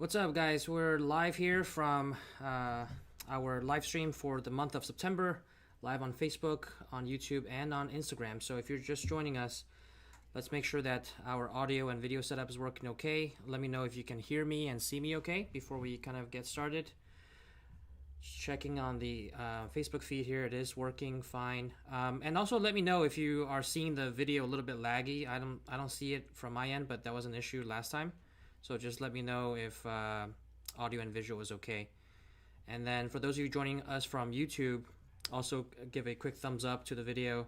What's up, guys? We're live here from our live stream for the month of September, live on Facebook, on YouTube, and on Instagram. So if you're just joining us, let's make sure that our audio and video setup is working okay. Let me know if you can hear me and see me okay before we kind of get started. Just checking on the Facebook feed here, it is working fine. And also let me know if you are seeing the video a little bit laggy. I don't see it from my end, but that was an issue last time. So just let me know if audio and visual is okay. And then for those of you joining us from YouTube, also give a quick thumbs up to the video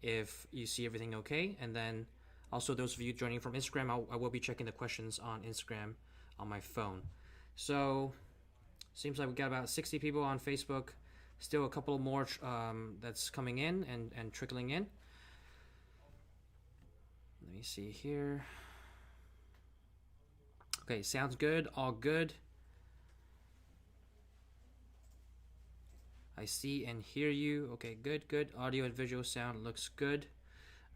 if you see everything okay. And then also those of you joining from Instagram, I will be checking the questions on Instagram on my phone. So seems like we got about 60 people on Facebook. Still a couple more that's coming in and trickling in. Let me see here. Okay, sounds good, all good. I see and hear you. Okay, good. Audio and visual sound looks good.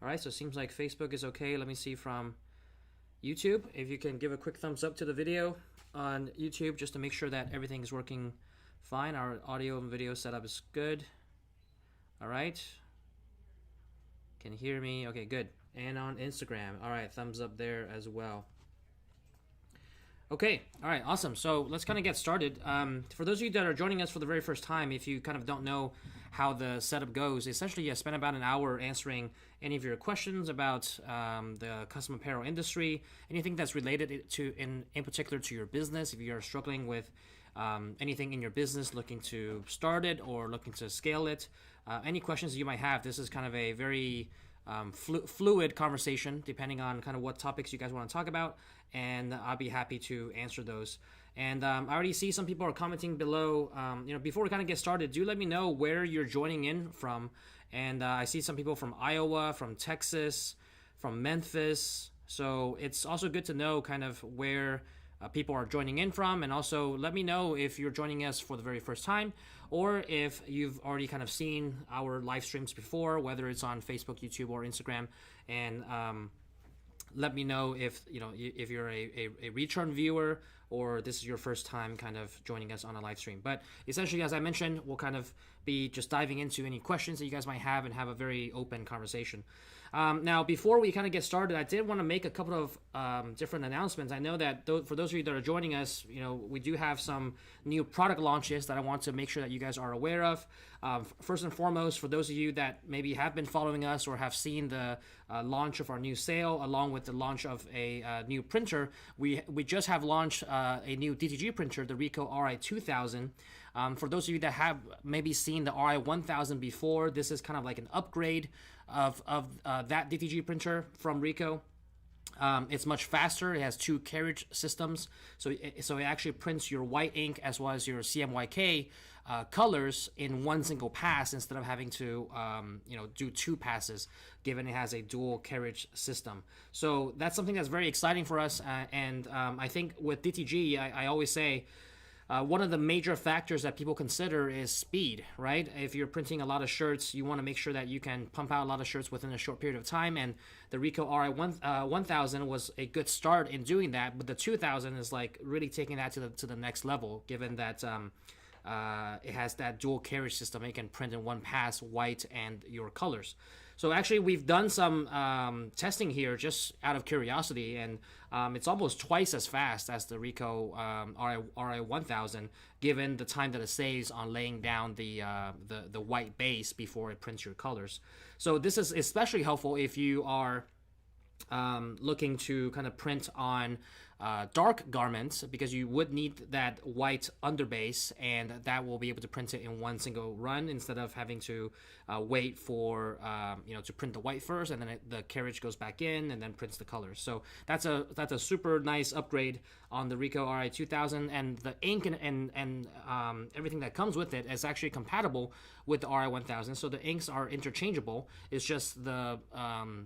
All right, so it seems like Facebook is okay. Let me see from YouTube. If you can give a quick thumbs up to the video on YouTube just to make sure that everything is working fine. Our audio and video setup is good. All right. Can hear me? Okay, good. And on Instagram. All right, thumbs up there as well. Okay, all right, awesome. So let's kind of get started. For those of you that are joining us for the very first time, if you kind of don't know how the setup goes, essentially I spent about an hour answering any of your questions about the custom apparel industry, anything that's related to, in particular to your business. If you are struggling with anything in your business, looking to start it or looking to scale it, any questions you might have, this is kind of a very fluid conversation depending on kind of what topics you guys want to talk about, and I'll be happy to answer those. And I already see some people are commenting below. Before we kind of get started, do let me know where you're joining in from. And I see some people from Iowa, from Texas, from Memphis. So it's also good to know kind of where people are joining in from, and also let me know if you're joining us for the very first time or if you've already kind of seen our live streams before, whether it's on Facebook, YouTube, or Instagram. And let me know if you're a return viewer or this is your first time kind of joining us on a live stream. But essentially, as I mentioned, we'll kind of be just diving into any questions that you guys might have and have a very open conversation. Now, before we kind of get started, I did want to make a couple of different announcements. I know that for those of you that are joining us, we do have some new product launches that I want to make sure that you guys are aware of. First and foremost, for those of you that maybe have been following us or have seen the launch of our new sale, along with the launch of a new printer, we just have launched a new DTG printer, the Ricoh RI 2000. For those of you that have maybe seen the RI 1000 before, this is kind of like an upgrade of that DTG printer from Ricoh. It's much faster. It has 2 carriage systems, so it actually prints your white ink as well as your CMYK colors in one single pass instead of having to do 2 passes, given it has a dual carriage system. So that's something that's very exciting for us, and I think with DTG, I always say one of the major factors that people consider is speed, right? If you're printing a lot of shirts, you want to make sure that you can pump out a lot of shirts within a short period of time, and the Ricoh RI 1000 was a good start in doing that, but the 2000 is like really taking that to the next level, given that it has that dual carriage system. It can print in one pass, white and your colors. So actually, we've done some testing here just out of curiosity, and it's almost twice as fast as the Ricoh RI 1000, given the time that it saves on laying down the white base before it prints your colors. So this is especially helpful if you are looking to kind of print on dark garments, because you would need that white underbase, and that will be able to print it in one single run instead of having to wait for to print the white first, and then the carriage goes back in and then prints the colors. So that's a super nice upgrade on the Ricoh RI 2000, and the ink and everything that comes with it is actually compatible with the RI 1000. So the inks are interchangeable. It's just the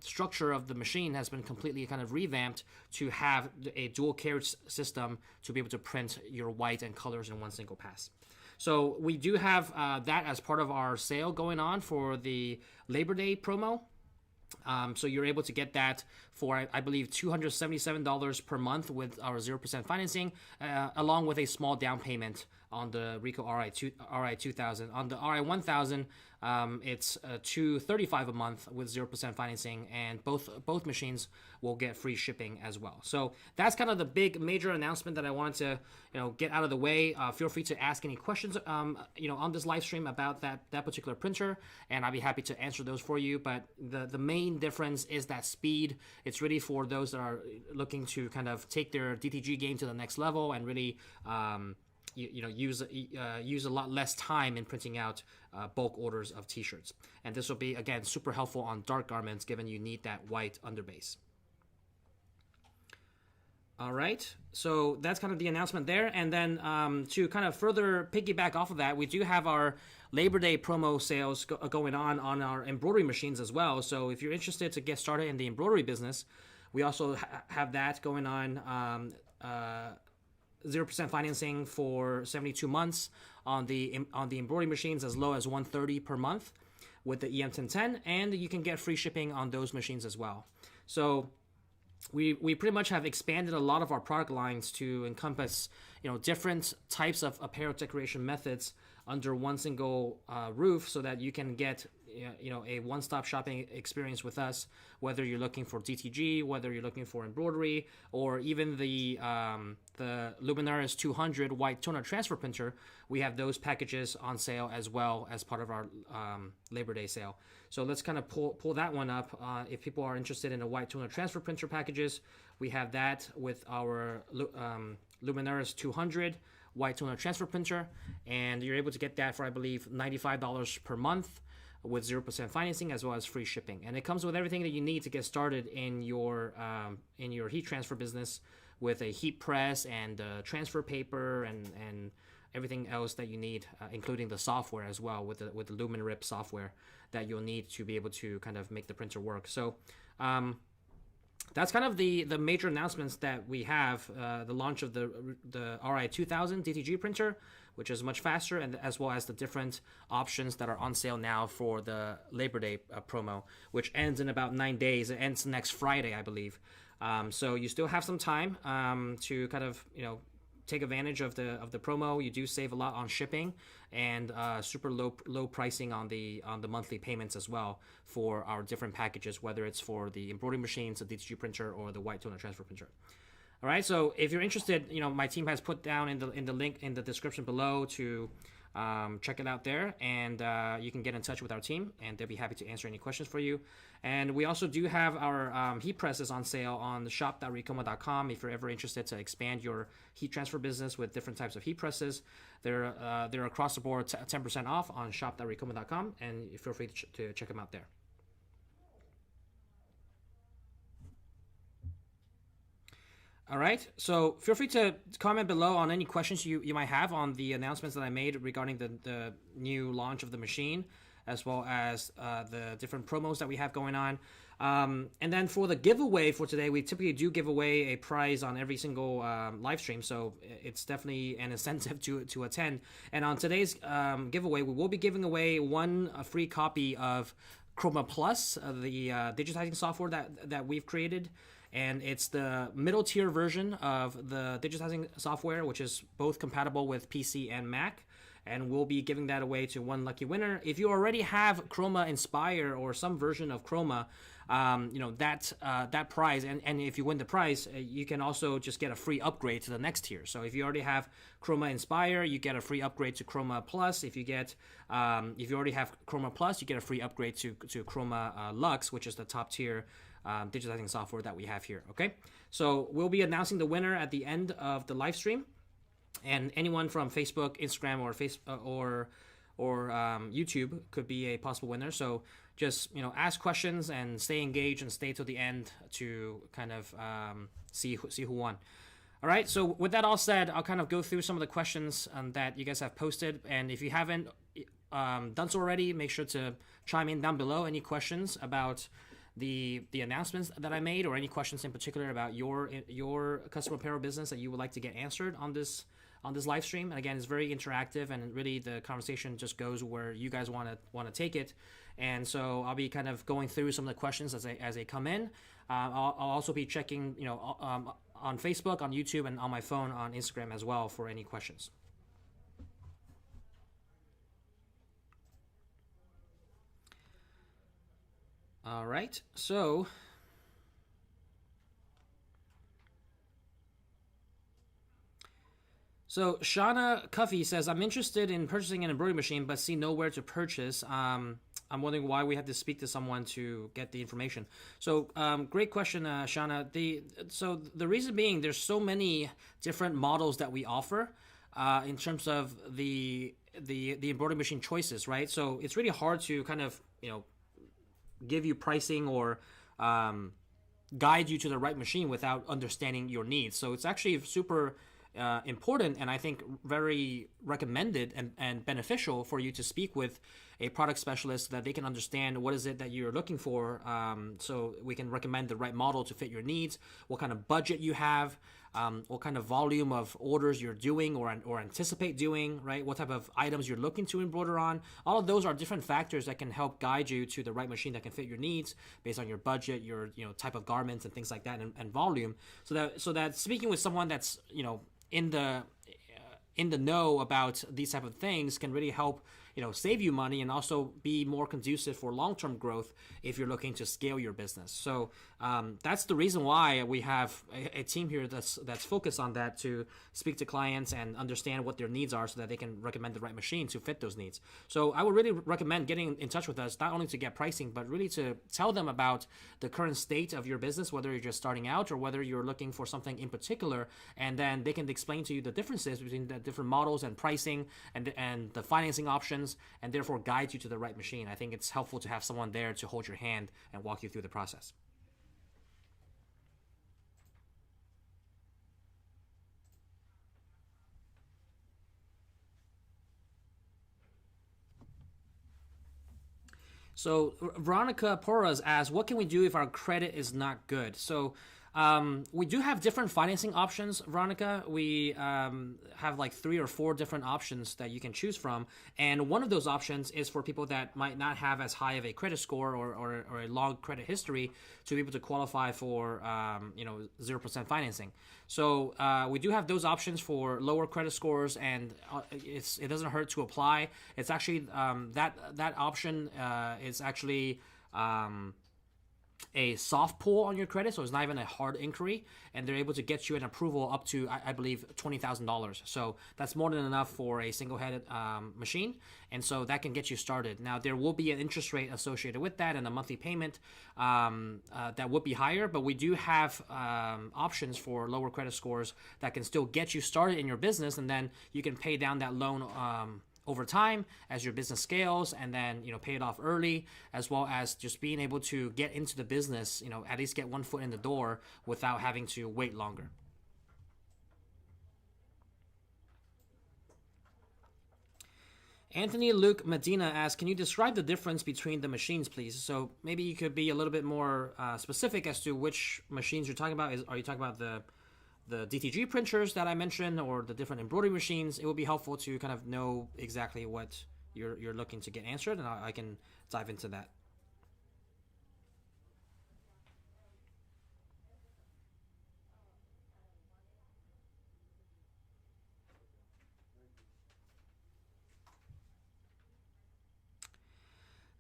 structure of the machine has been completely kind of revamped to have a dual carriage system to be able to print your white and colors in one single pass. So we do have that as part of our sale going on for the Labor Day promo. So you're able to get that for, I believe, $277 per month with our 0% financing, along with a small down payment on the Ricoh RI 2000. On the RI 1000, it's $235 a month with 0% financing, and both machines will get free shipping as well. So that's kind of the big major announcement that I wanted to get out of the way. Feel free to ask any questions on this live stream about that particular printer, and I'll be happy to answer those for you. But the main difference is that speed. It's really for those that are looking to kind of take their DTG game to the next level and really use a lot less time in printing out bulk orders of t-shirts. And this will be, again, super helpful on dark garments, given you need that white underbase. All right, so that's kind of the announcement there. And then to kind of further piggyback off of that, we do have our Labor Day promo sales going on our embroidery machines as well. So if you're interested to get started in the embroidery business, we also have that going on. 0% financing for 72 months on the embroidery machines, as low as $130 per month with the EM1010, and you can get free shipping on those machines as well. So we pretty much have expanded a lot of our product lines to encompass different types of apparel decoration methods under one single roof, so that you can get a one-stop shopping experience with us, whether you're looking for DTG, whether you're looking for embroidery, or even the Luminaris 200 white toner transfer printer. We have those packages on sale as well as part of our Labor Day sale. So let's kind of pull that one up. If people are interested in the white toner transfer printer packages, we have that with our Luminaris 200 white toner transfer printer, and you're able to get that for, I believe, $95 per month with 0% financing, as well as free shipping. And it comes with everything that you need to get started in your heat transfer business, with a heat press and transfer paper and everything else that you need, including the software as well, with the LumenRip software that you'll need to be able to kind of make the printer work. So that's kind of the major announcements that we have. The launch of the RI 2000 DTG printer, which is much faster, and as well as the different options that are on sale now for the Labor Day promo, which ends in about 9 days. It ends next Friday, I believe. So you still have some time to kind of take advantage of the promo. You do save a lot on shipping, and super low pricing on the monthly payments as well for our different packages, whether it's for the embroidery machines, the DTG printer, or the white toner transfer printer. All right, so if you're interested, my team has put down in the link in the description below to check it out there, and you can get in touch with our team, and they'll be happy to answer any questions for you. And we also do have our heat presses on sale on the shop.ricoma.com. If you're ever interested to expand your heat transfer business with different types of heat presses, they're across the board 10% off on shop.ricoma.com, and feel free to check them out there. All right, so feel free to comment below on any questions you might have on the announcements that I made regarding the new launch of the machine, as well as the different promos that we have going on. And then for the giveaway for today, we typically do give away a prize on every single live stream, so it's definitely an incentive to attend. And on today's giveaway, we will be giving away a free copy of Chroma Plus, the digitizing software that we've created. And it's the middle tier version of the digitizing software, which is both compatible with PC and Mac. And we'll be giving that away to one lucky winner. If you already have Chroma Inspire or some version of Chroma, that prize, and if you win the prize, you can also just get a free upgrade to the next tier. So if you already have Chroma Inspire, you get a free upgrade to Chroma Plus. If you already have Chroma Plus, you get a free upgrade to Chroma Lux, which is the top tier digitizing software that we have here. Okay, so we'll be announcing the winner at the end of the live stream, and anyone from Facebook, Instagram, or YouTube could be a possible winner. So just ask questions and stay engaged and stay till the end to kind of see who won. All right, so with that all said, I'll kind of go through some of the questions that you guys have posted, and if you haven't done so already, make sure to chime in down below any questions about the announcements that I made, or any questions in particular about your custom apparel business that you would like to get answered on this live stream. And again, it's very interactive, and really the conversation just goes where you guys want to take it. And so I'll be kind of going through some of the questions as they come in. I'll also be checking, on Facebook, on YouTube, and on my phone on Instagram as well for any questions. All right, so Shauna Cuffy says, I'm interested in purchasing an embroidery machine, but see nowhere to purchase. I'm wondering why we have to speak to someone to get the information. So great question, Shauna. The reason being, there's so many different models that we offer in terms of the embroidery machine choices, right? So it's really hard to kind of, give you pricing or guide you to the right machine without understanding your needs. So it's actually super important, and I think very recommended and beneficial for you to speak with a product specialist so that they can understand what is it that you're looking for, so we can recommend the right model to fit your needs, what kind of budget you have, what kind of volume of orders you're doing or anticipate doing, right? What type of items you're looking to embroider on. All of those are different factors that can help guide you to the right machine that can fit your needs based on your budget, your type of garments and things like that, and volume. So that speaking with someone that's in the know about these type of things can really help save you money and also be more conducive for long-term growth if you're looking to scale your business. So that's the reason why we have a team here that's focused on that, to speak to clients and understand what their needs are so that they can recommend the right machine to fit those needs. So I would really recommend getting in touch with us, not only to get pricing, but really to tell them about the current state of your business, whether you're just starting out or whether you're looking for something in particular, and then they can explain to you the differences between the different models and pricing and the financing options, and therefore guide you to the right machine. I think it's helpful to have someone there to hold your hand and walk you through the process. So Veronica Porras asks, what can we do if our credit is not good? So we do have different financing options, Veronica. We have like 3 or 4 different options that you can choose from. And one of those options is for people that might not have as high of a credit score or a long credit history to be able to qualify for 0% financing. So we do have those options for lower credit scores, and it doesn't hurt to apply. It's actually that option is actually a soft pull on your credit, so it's not even a hard inquiry, and they're able to get you an approval up to, I believe, $20,000. So that's more than enough for a single-headed machine, and so that can get you started. Now, there will be an interest rate associated with that and a monthly payment that would be higher, but we do have options for lower credit scores that can still get you started in your business, and then you can pay down that loan over time as your business scales, and then pay it off early, as well as just being able to get into the business, at least get one foot in the door without having to wait longer. Anthony Luke Medina asks, can you describe the difference between the machines, please? So maybe you could be a little bit more specific as to which machines you're talking about. Are you talking about the DTG printers that I mentioned, or the different embroidery machines? It would be helpful to kind of know exactly what you're looking to get answered, and I can dive into that.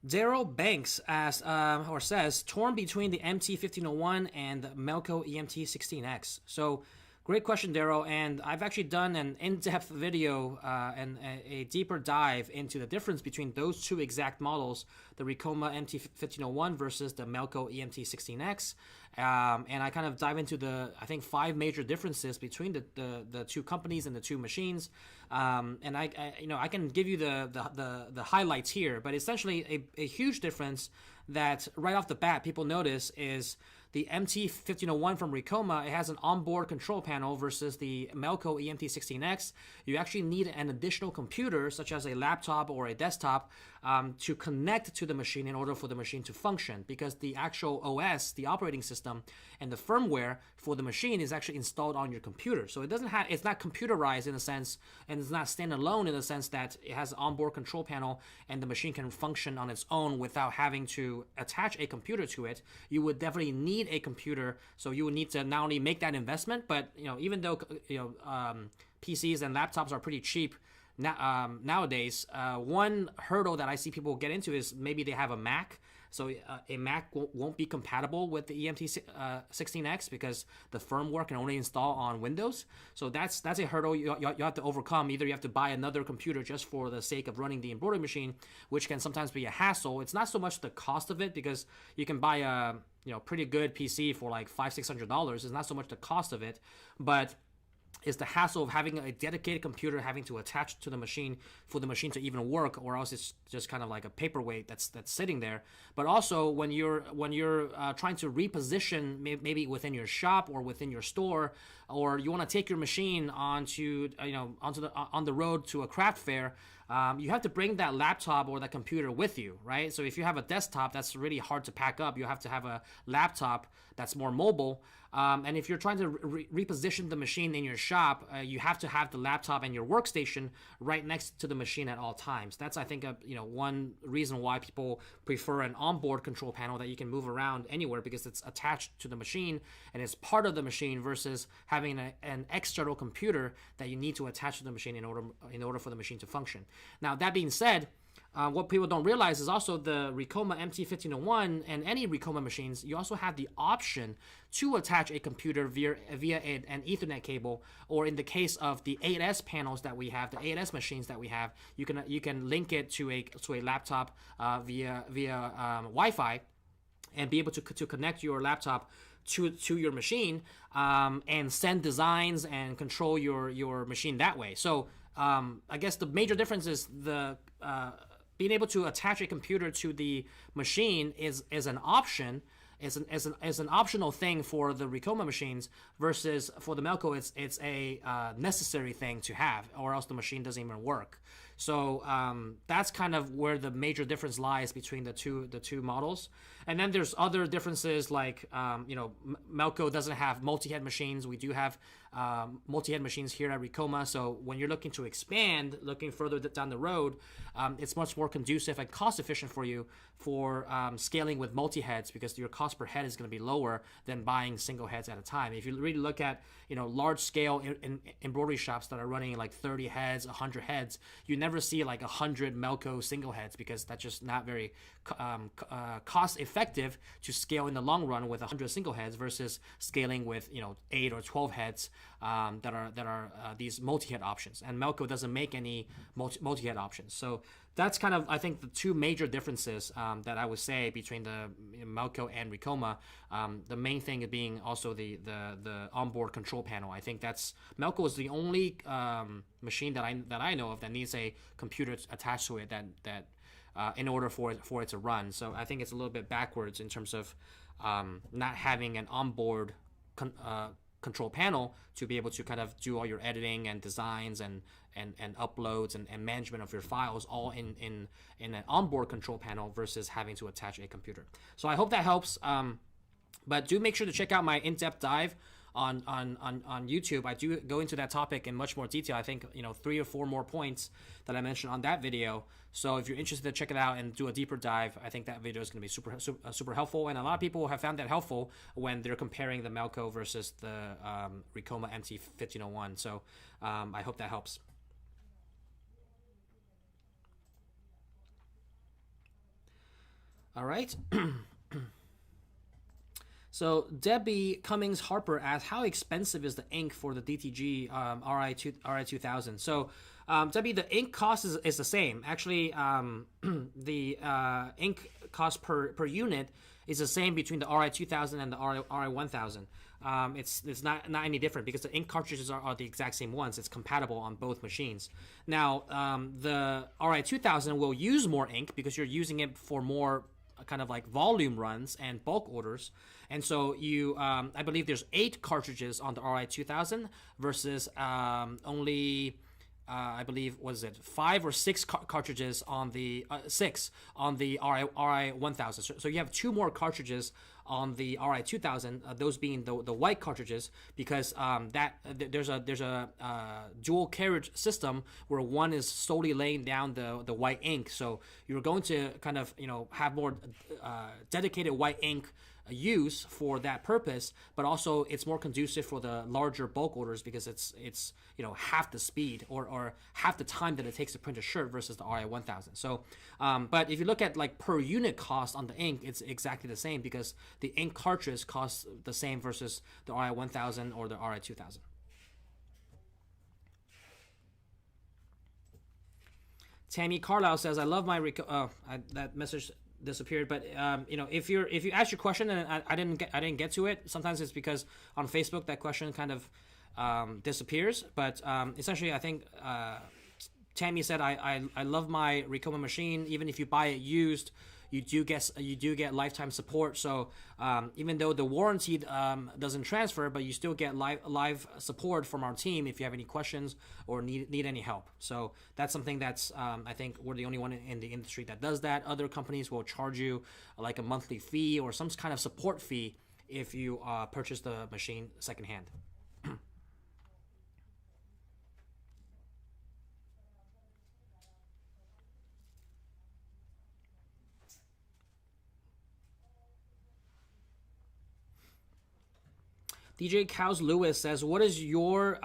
Daryl Banks asks, or says, torn between the MT1501 and the Melco EMT16X. So, great question, Daryl. And I've actually done an in-depth video and a deeper dive into the difference between those two exact models, the Ricoh MT1501 versus the Melco EMT16X. And I kind of dive into I think 5 major differences between the two companies and the two machines. And I can give you the highlights here, but essentially a huge difference that right off the bat people notice is the MT1501 from Ricoh. It has an onboard control panel versus the Melco EMT16X. You actually need an additional computer, such as a laptop or a desktop, to connect to the machine in order for the machine to function, because the actual OS, the operating system, and the firmware for the machine is actually installed on your computer. So it's not computerized in a sense, and it's not standalone in the sense that it has an onboard control panel and the machine can function on its own without having to attach a computer to it. You would definitely need a computer, so you would need to not only make that investment, but even though PCs and laptops are pretty cheap nowadays, one hurdle that I see people get into is maybe they have a Mac. So a Mac won't be compatible with the EMT16X because the firmware can only install on Windows. So that's a hurdle you have to overcome. Either you have to buy another computer just for the sake of running the embroidery machine, which can sometimes be a hassle. It's not so much the cost of it, because you can buy a pretty good PC for like $500-600. It's not so much the cost of it, but is the hassle of having a dedicated computer, having to attach to the machine for the machine to even work, or else it's just kind of like a paperweight that's sitting there. But also when you're trying to reposition maybe within your shop or within your store, or you want to take your machine on the road to a craft fair, you have to bring that laptop or that computer with you, right? So if you have a desktop, that's really hard to pack up. You have to have a laptop that's more mobile. And if you're trying to reposition the machine in your shop, you have to have the laptop and your workstation right next to the machine at all times. That's, I think, one reason why people prefer an onboard control panel that you can move around anywhere, because it's attached to the machine and it's part of the machine, versus having an external computer that you need to attach to the machine in order for the machine to function. Now, that being said, what people don't realize is also the Ricoh MT1501 and any Ricoh machines, you also have the option to attach a computer via an Ethernet cable, or in the case of the 8S panels that we have, the 8S machines that we have, you can link it to a laptop via Wi-Fi, and be able to connect your laptop to your machine, and send designs and control your machine that way. So I guess the major difference is being able to attach a computer to the machine is an option, is an optional thing for the Ricoh machines, versus for the Melco it's a necessary thing to have, or else the machine doesn't even work. So that's kind of where the major difference lies between the two models. And then there's other differences, like Melco doesn't have multi-head machines. We do have multi-head machines here at Ricoh. So when you're looking to expand, looking further down the road, it's much more conducive and cost efficient for you for scaling with multi-heads, because your cost per head is going to be lower than buying single heads at a time. If you really look at large scale embroidery shops that are running like 30 heads, 100 heads, you never see like 100 Melco single heads, because that's just not very cost effective to scale in the long run with 100 single heads, versus scaling with 8 or 12 heads that are these multi-head options. And Melco doesn't make any multi-head options. So that's kind of, I think, the two major differences that I would say between the Melco and Ricoh. The main thing being also the onboard control panel. I think Melco is the only machine that I know of that needs a computer attached to it that in order for it to run. So I think it's a little bit backwards in terms of not having an onboard control panel to be able to kind of do all your editing and designs and uploads and management of your files all in an onboard control panel, versus having to attach a computer. So I hope that helps. But do make sure to check out my in-depth dive on YouTube. I do go into that topic in much more detail. I think 3 or 4 more points that I mentioned on that video. So if you're interested to check it out and do a deeper dive, I think that video is going to be super helpful. And a lot of people have found that helpful when they're comparing the Melco versus the Ricoh MT1501. So I hope that helps. All right. So Debbie Cummings Harper asked, how expensive is the ink for the DTG RI2000? So Debbie, the ink cost is the same. Actually, the ink cost per unit is the same between the RI2000 and the RI1000. It's not any different, because the ink cartridges are the exact same ones. It's compatible on both machines. Now, the RI2000 will use more ink because you're using it for more kind of like volume runs and bulk orders. And so I believe there's 8 cartridges on the RI2000 versus only I believe, was it 5 or 6 cartridges on the 6 on the RI 1000. So you have 2 more cartridges on the RI 2000. Those being the white cartridges, because there's a dual carriage system where one is solely laying down the white ink. So you're going to kind of have more dedicated white ink use for that purpose, but also it's more conducive for the larger bulk orders because it's half the speed or half the time that it takes to print a shirt versus the RI 1000. So but if you look at like per unit cost on the ink, it's exactly the same because the ink cartridge costs the same versus the RI 1000 or the RI 2000. Tammy Carlisle says, "I love my Ricoh." That message disappeared, but if you ask your question and I didn't get to it, sometimes it's because on Facebook that question kind of disappears. But essentially, I think Tammy said, I love my Ricoh machine. Even if you buy it used, you do get lifetime support. So even though the warranty doesn't transfer, but you still get live support from our team if you have any questions or need any help. So that's something that's I think we're the only one in the industry that does that. Other companies will charge you like a monthly fee or some kind of support fee if you purchase the machine secondhand. DJ Cows Lewis says, "What is your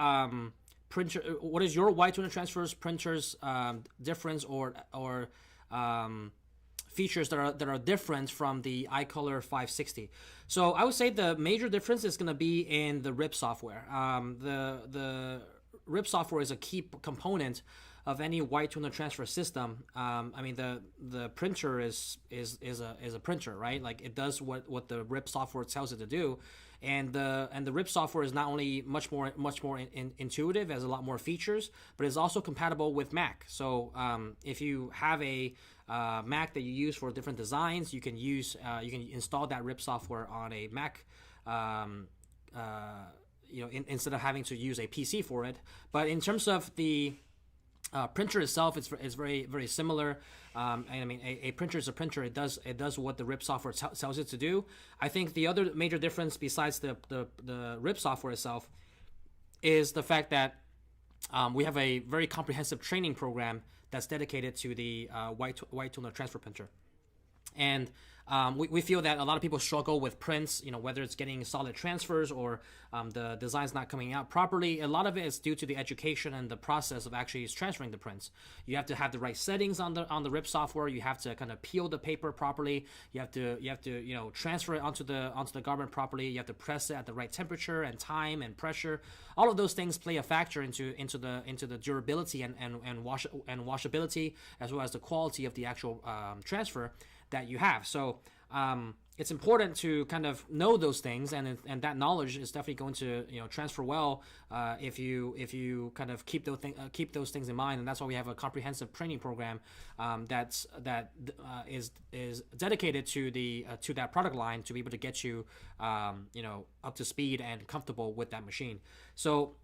printer? What is your white toner transfers printers difference or features that are different from the iColor 560?" So I would say the major difference is going to be in the RIP software. The RIP software is a key component of any white toner transfer system. I mean, the printer is a printer, right? Like it does what the RIP software tells it to do. And the RIP software is not only much more intuitive, has a lot more features, but it's also compatible with Mac. So if you have a Mac that you use for different designs, you can install that RIP software on a Mac. Instead of having to use a PC for it. But in terms of the printer itself, it's very very similar. And I mean, a printer is a printer. It does what the RIP software tells it to do. I think the other major difference besides the RIP software itself is the fact that we have a very comprehensive training program that's dedicated to the white toner transfer printer. And we feel that a lot of people struggle with prints, whether it's getting solid transfers or the design's not coming out properly. A lot of it is due to the education and the process of actually transferring the prints. You have to have the right settings on the RIP software. You have to kind of peel the paper properly. You have to transfer it onto the garment properly. You have to press it at the right temperature and time and pressure. All of those things play a factor into the durability and washability, as well as the quality of the actual transfer that you have. So it's important to kind of know those things, and that knowledge is definitely going to transfer well if you kind of keep those things in mind. And that's why we have a comprehensive training program that is dedicated to that product line to be able to get you up to speed and comfortable with that machine. So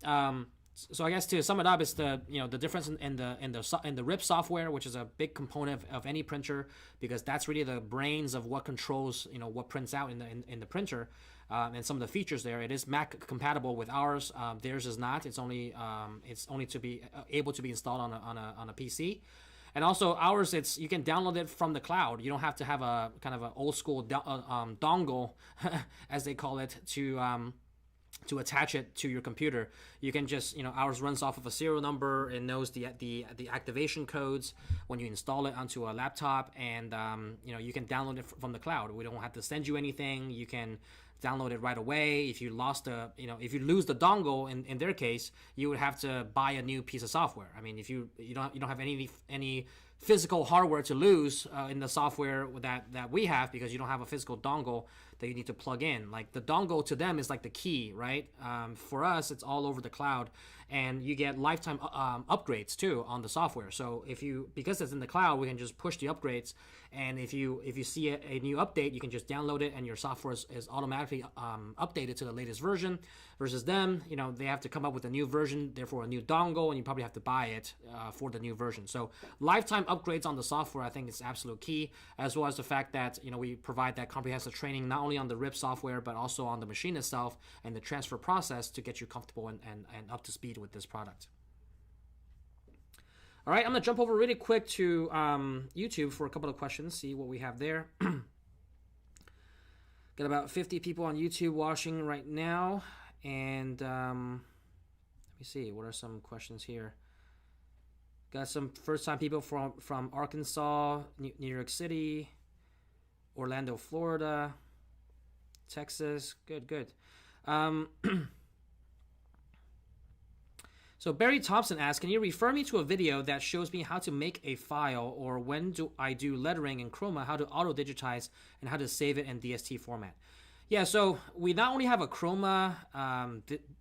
So I guess to sum it up, it's the difference in the RIP software, which is a big component of any printer, because that's really the brains of what controls what prints out in the printer, and some of the features there. It is Mac compatible with ours. Theirs is not. It's only to be able to be installed on a PC. And also ours, you can download it from the cloud. You don't have to have a kind of an old school dongle, as they call it, to attach it to your computer. You can just, ours runs off of a serial number. It knows the activation codes when you install it onto a laptop, and you can download it from the cloud. We don't have to send you anything. You can download it right away. If you if you lose the dongle, in their case, you would have to buy a new piece of software. I mean, if you don't have any physical hardware to lose in the software that we have, because you don't have a physical dongle that you need to plug in. Like, the dongle to them is like the key, right? For us, it's all over the cloud, and you get lifetime upgrades too on the software. So because it's in the cloud, we can just push the upgrades And if you see a new update, you can just download it, and your software is automatically updated to the latest version. Versus them, they have to come up with a new version, therefore a new dongle, and you probably have to buy it for the new version. So lifetime upgrades on the software, I think, is absolute key, as well as the fact that we provide that comprehensive training not only on the RIP software but also on the machine itself and the transfer process to get you comfortable and up to speed with this product. All right, I'm going to jump over really quick to YouTube for a couple of questions, see what we have there. Got about 50 people on YouTube watching right now. And let me see, what are some questions here? Got some first-time people from Arkansas, New York City, Orlando, Florida, Texas. Good. So Barry Thompson asks, can you refer me to a video that shows me how to make a file, or when do I do lettering in Chroma, how to auto digitize, and how to save it in DST format? Yeah, so we not only have a Chroma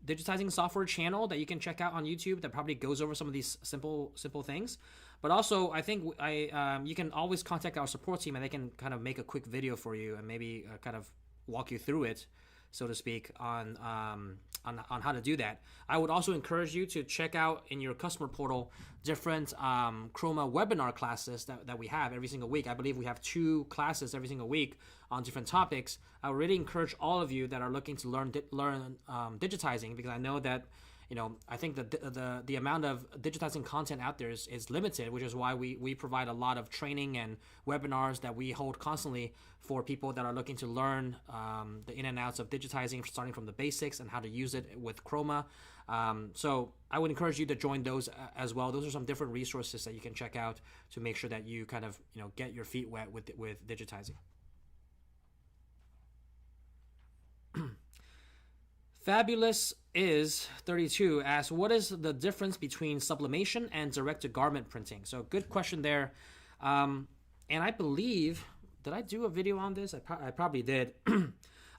digitizing software channel that you can check out on YouTube that probably goes over some of these simple things, but also I think you can always contact our support team and they can kind of make a quick video for you and maybe kind of walk you through it, so to speak, on how to do that. I would also encourage you to check out in your customer portal different Chroma webinar classes that we have every single week. I believe we have 2 classes every single week on different topics. I would really encourage all of you that are looking to learn digitizing, because I know that I think that the amount of digitizing content out there is limited, which is why we provide a lot of training and webinars that we hold constantly for people that are looking to learn the in and outs of digitizing, starting from the basics and how to use it with Chroma. So I would encourage you to join those as well. Those are some different resources that you can check out to make sure that you kind of get your feet wet with digitizing. Fabulous is 32 asks, what is the difference between sublimation and direct-to-garment printing? So good question there. And I believe, did I do a video on this? I probably did.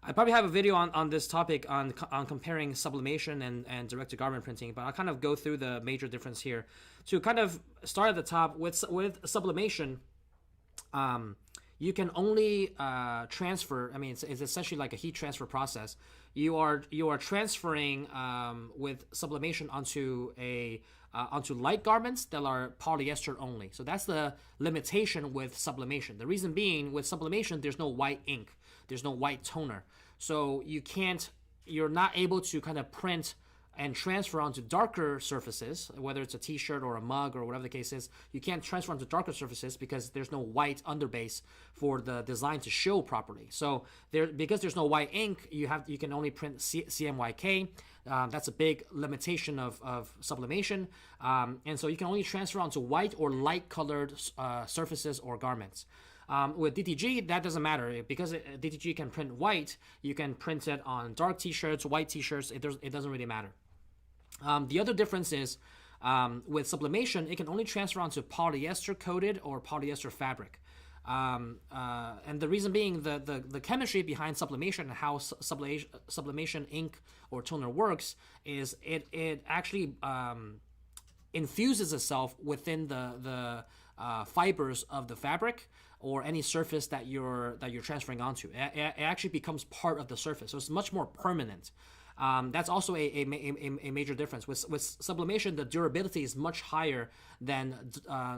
I probably have a video on this topic on comparing sublimation and direct-to-garment printing, but I'll kind of go through the major difference here. To kind of start at the top, with sublimation, you can only transfer. I mean, it's essentially like a heat transfer process. You are transferring with sublimation onto light garments that are polyester only. So that's the limitation with sublimation. The reason being, with sublimation, there's no white ink, there's no white toner, so you're not able to kind of print and transfer onto darker surfaces, whether it's a t-shirt or a mug or whatever the case is. You can't transfer onto darker surfaces because there's no white underbase for the design to show properly. So because there's no white ink, you can only print CMYK. That's a big limitation of sublimation. And so you can only transfer onto white or light colored surfaces or garments. With DTG, that doesn't matter. Because DTG can print white, you can print it on dark t-shirts, white t-shirts. It doesn't really matter. The other difference is with sublimation, it can only transfer onto polyester coated or polyester fabric. And the reason being, the chemistry behind sublimation and how sublimation ink or toner works is it actually infuses itself within the fibers of the fabric or any surface that you're transferring onto. It actually becomes part of the surface, so it's much more permanent. That's also a major difference. With sublimation, the durability is much higher than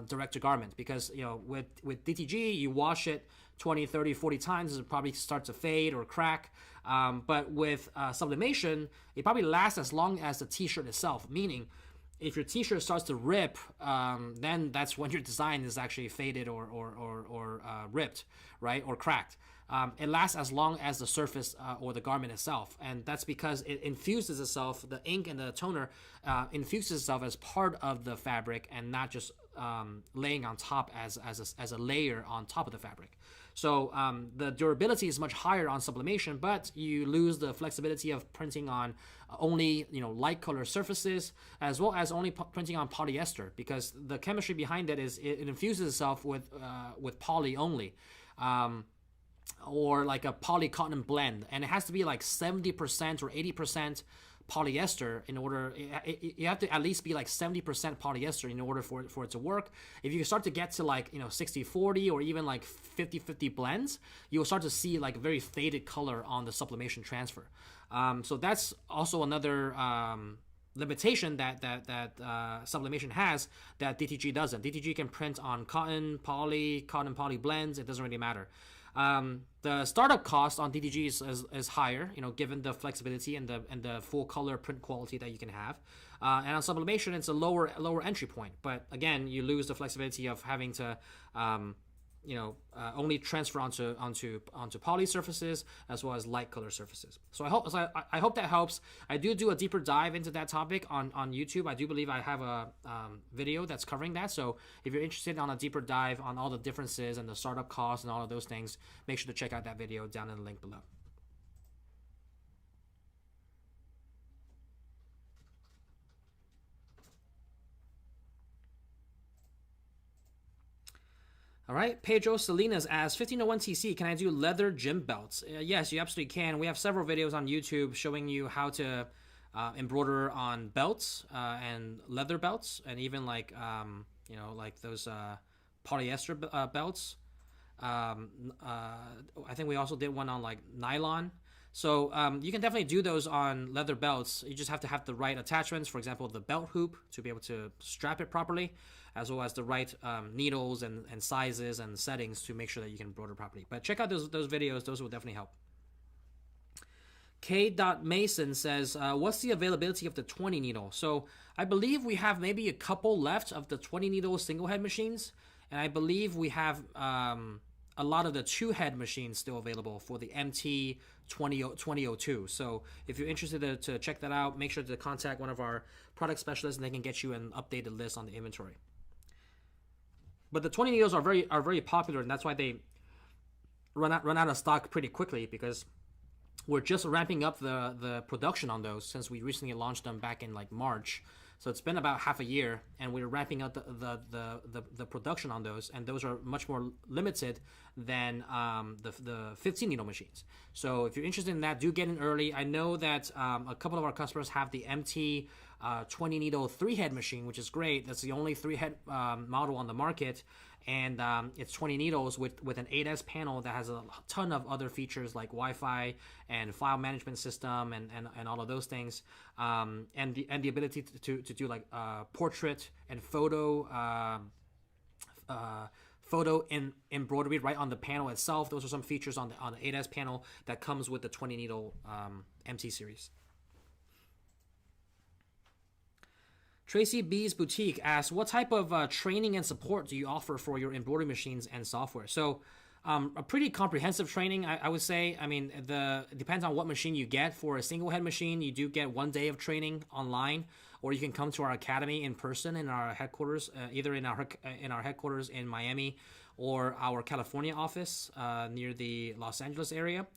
direct to garment, because with DTG, you wash it 20, 30, 40 times, it probably starts to fade or crack. But with sublimation, it probably lasts as long as the t-shirt itself, meaning if your t-shirt starts to rip, then that's when your design is actually faded or ripped, right, or cracked. It lasts as long as the surface or the garment itself, and that's because it infuses itself, the ink and the toner infuses itself as part of the fabric and not just laying on top as a layer on top of the fabric. So the durability is much higher on sublimation, but you lose the flexibility of printing on only light color surfaces, as well as only printing on polyester, because the chemistry behind it is it infuses itself with poly only. Or like a poly cotton blend, and it has to be like 70% or 80% polyester in order. You have to at least be like 70% polyester in order for it to work. If you start to get to like 60-40 or even like 50-50 blends, you'll start to see like very faded color on the sublimation transfer. So that's also another limitation that sublimation has that DTG doesn't. DTG can print on cotton poly blends. It doesn't really matter. The startup cost on DTG is higher, given the flexibility and the full color print quality that you can have. And on sublimation, it's a lower entry point. But again, you lose the flexibility of having to only transfer onto poly surfaces as well as light color surfaces. So I hope that helps. I do a deeper dive into that topic on YouTube. I do believe I have a video that's covering that. So if you're interested on a deeper dive on all the differences and the startup costs and all of those things, make sure to check out that video down in the link below. All right, Pedro Salinas asks, 1501 TC, can I do leather gym belts? Yes, you absolutely can. We have several videos on YouTube showing you how to embroider on belts and leather belts, and even like like those polyester belts. I think we also did one on like nylon. So you can definitely do those on leather belts. You just have to have the right attachments, for example, the belt hoop to be able to strap it properly, as well as the right needles and sizes and settings to make sure that you can embroider properly. But check out those videos. Those will definitely help. K. Mason says, what's the availability of the 20 needle? So I believe we have maybe a couple left of the 20 needle single head machines. And I believe we have a lot of the 2-head machines still available for the MT 2002. So if you're interested to check that out, make sure to contact one of our product specialists and they can get you an updated list on the inventory. But the 20 needles are very popular, and that's why they run out of stock pretty quickly, because we're just ramping up the production on those since we recently launched them back in like March. So it's been about half a year, and we're ramping up the production on those, and those are much more limited than the 15 needle machines. So if you're interested in that, do get in early. I know that a couple of our customers have the MT 20 needle 3-head machine, which is great. That's the only 3-head model on the market, and it's 20 needles with an 8S panel that has a ton of other features like Wi-Fi and file management system and all of those things, and the ability to do like portrait and photo in embroidery right on the panel itself. Those are some features on the 8S panel that comes with the 20 needle MT series. Tracy B's Boutique asks, what type of training and support do you offer for your embroidery machines and software? So a pretty comprehensive training, I would say. I mean, it depends on what machine you get. For a single head machine, you do get 1 day of training online, or you can come to our academy in person in our headquarters, either in our headquarters in Miami or our California office near the Los Angeles area.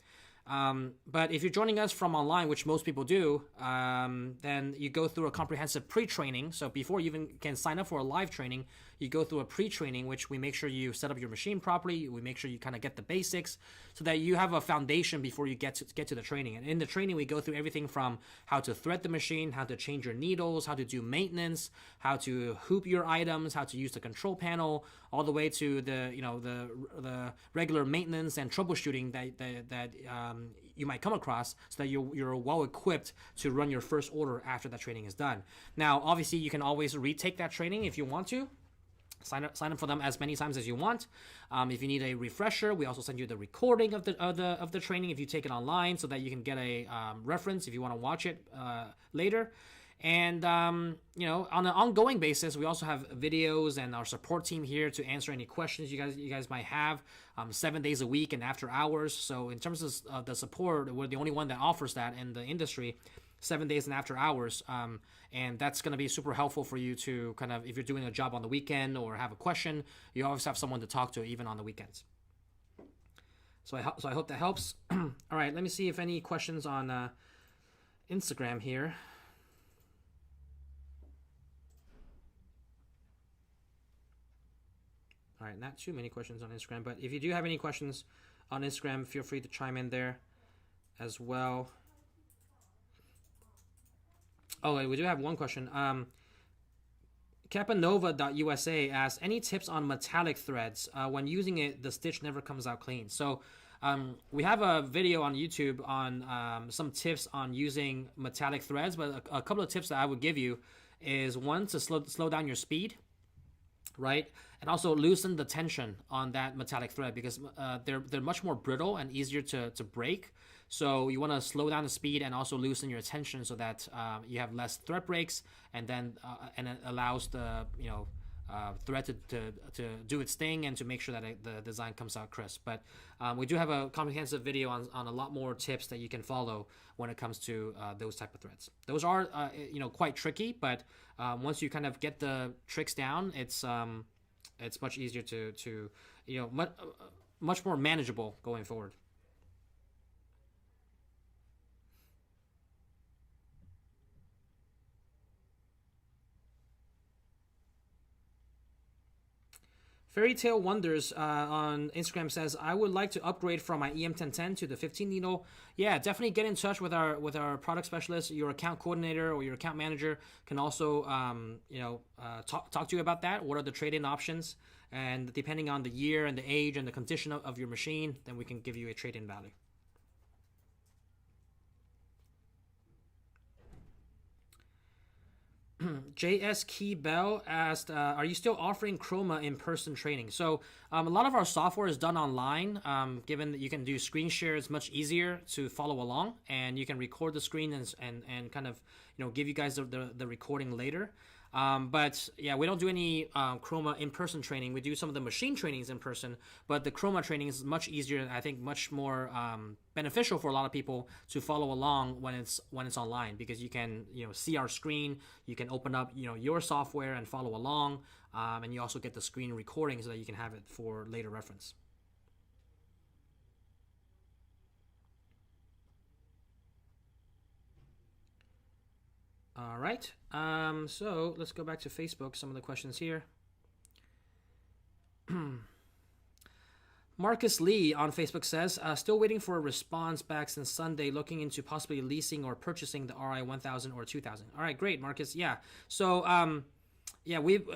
But if you're joining us from online, which most people do, then you go through a comprehensive pre-training. So before you even can sign up for a live training, you go through a pre-training, which we make sure you set up your machine properly. We make sure you kind of get the basics so that you have a foundation before you get to the training. And in the training, we go through everything from how to thread the machine, how to change your needles, how to do maintenance, how to hoop your items, how to use the control panel, all the way to the regular maintenance and troubleshooting that you might come across, so that you're well equipped to run your first order after that training is done. Now, obviously, you can always retake that training if you want to. Sign up for them as many times as you want. If you need a refresher, we also send you the recording of the training if you take it online, so that you can get a reference if you want to watch it later. And on an ongoing basis, we also have videos and our support team here to answer any questions you guys might have, 7 days a week and after hours. So in terms of the support, we're the only one that offers that in the industry, 7 days and after hours. And that's going to be super helpful for you to kind of, if you're doing a job on the weekend or have a question, you always have someone to talk to even on the weekends. So I hope that helps. All right, let me see if any questions on Instagram here. All right, not too many questions on Instagram, but if you do have any questions on Instagram, feel free to chime in there as well. Oh, wait, we do have one question. Capanova.usa asks, any tips on metallic threads? When using it, the stitch never comes out clean. So we have a video on YouTube on some tips on using metallic threads, but a couple of tips that I would give you is one, to slow down your speed, right? And also loosen the tension on that metallic thread, because they're much more brittle and easier to break. So you want to slow down the speed and also loosen your tension so that you have less thread breaks, and then and it allows the thread to do its thing and to make sure that the design comes out crisp. But we do have a comprehensive video on a lot more tips that you can follow when it comes to those type of threads. Those are quite tricky, but once you kind of get the tricks down, it's much easier to much more manageable going forward. Fairy Tale Wonders on Instagram says, I would like to upgrade from my EM1010 to the 15 needle. Yeah, definitely get in touch with our product specialist. Your account coordinator or your account manager can also talk to you about that. What are the trade-in options? And depending on the year and the age and the condition of your machine, then we can give you a trade-in value. JS Key Bell asked, are you still offering Chroma in-person training? So a lot of our software is done online, given that you can do screen share. It's much easier to follow along, and you can record the screen and kind of give you guys the recording later. But yeah, we don't do any Chroma in-person training. We do some of the machine trainings in person, but the Chroma training is much easier and I think much more beneficial for a lot of people to follow along when it's online, because you can see our screen, you can open up your software and follow along, and you also get the screen recording so that you can have it for later reference. All right, so let's go back to Facebook, some of the questions here. Marcus Lee on Facebook says, still waiting for a response back since Sunday, looking into possibly leasing or purchasing the RI 1000 or 2000. All right, great, Marcus. Yeah, so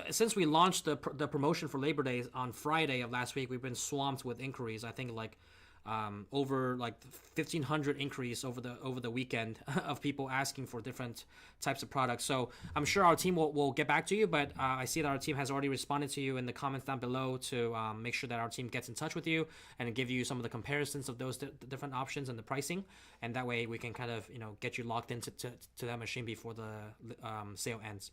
since we launched the promotion for Labor Day on Friday of last week, we've been swamped with inquiries. I think over 1,500 inquiries over the weekend of people asking for different types of products. So I'm sure our team will get back to you, but I see that our team has already responded to you in the comments down below to make sure that our team gets in touch with you and give you some of the comparisons of those different options and the pricing, and that way we can kind of get you locked into to that machine before the sale ends.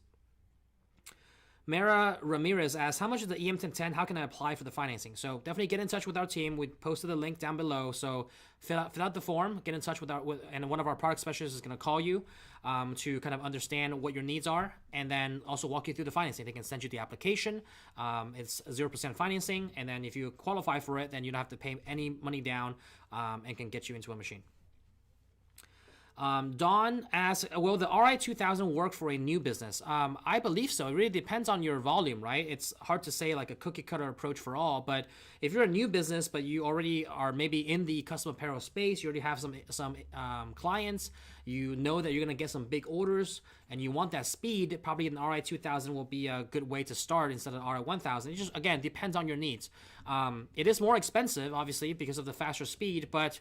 Mara Ramirez asks, how much is the EM1010? How can I apply for the financing? So definitely get in touch with our team. We posted the link down below. So fill out the form, get in touch and one of our product specialists is going to call you to kind of understand what your needs are, and then also walk you through the financing. They can send you the application. It's 0% financing, and then if you qualify for it, then you don't have to pay any money down and can get you into a machine. Dawn asks, will the RI 2000 work for a new business? I believe so. It really depends on your volume, right? It's hard to say like a cookie cutter approach for all, but if you're a new business, but you already are maybe in the custom apparel space, you already have some clients, you know that you're going to get some big orders, and you want that speed, probably an RI 2000 will be a good way to start instead of RI 1000. It just, again, depends on your needs. It is more expensive, obviously, because of the faster speed, but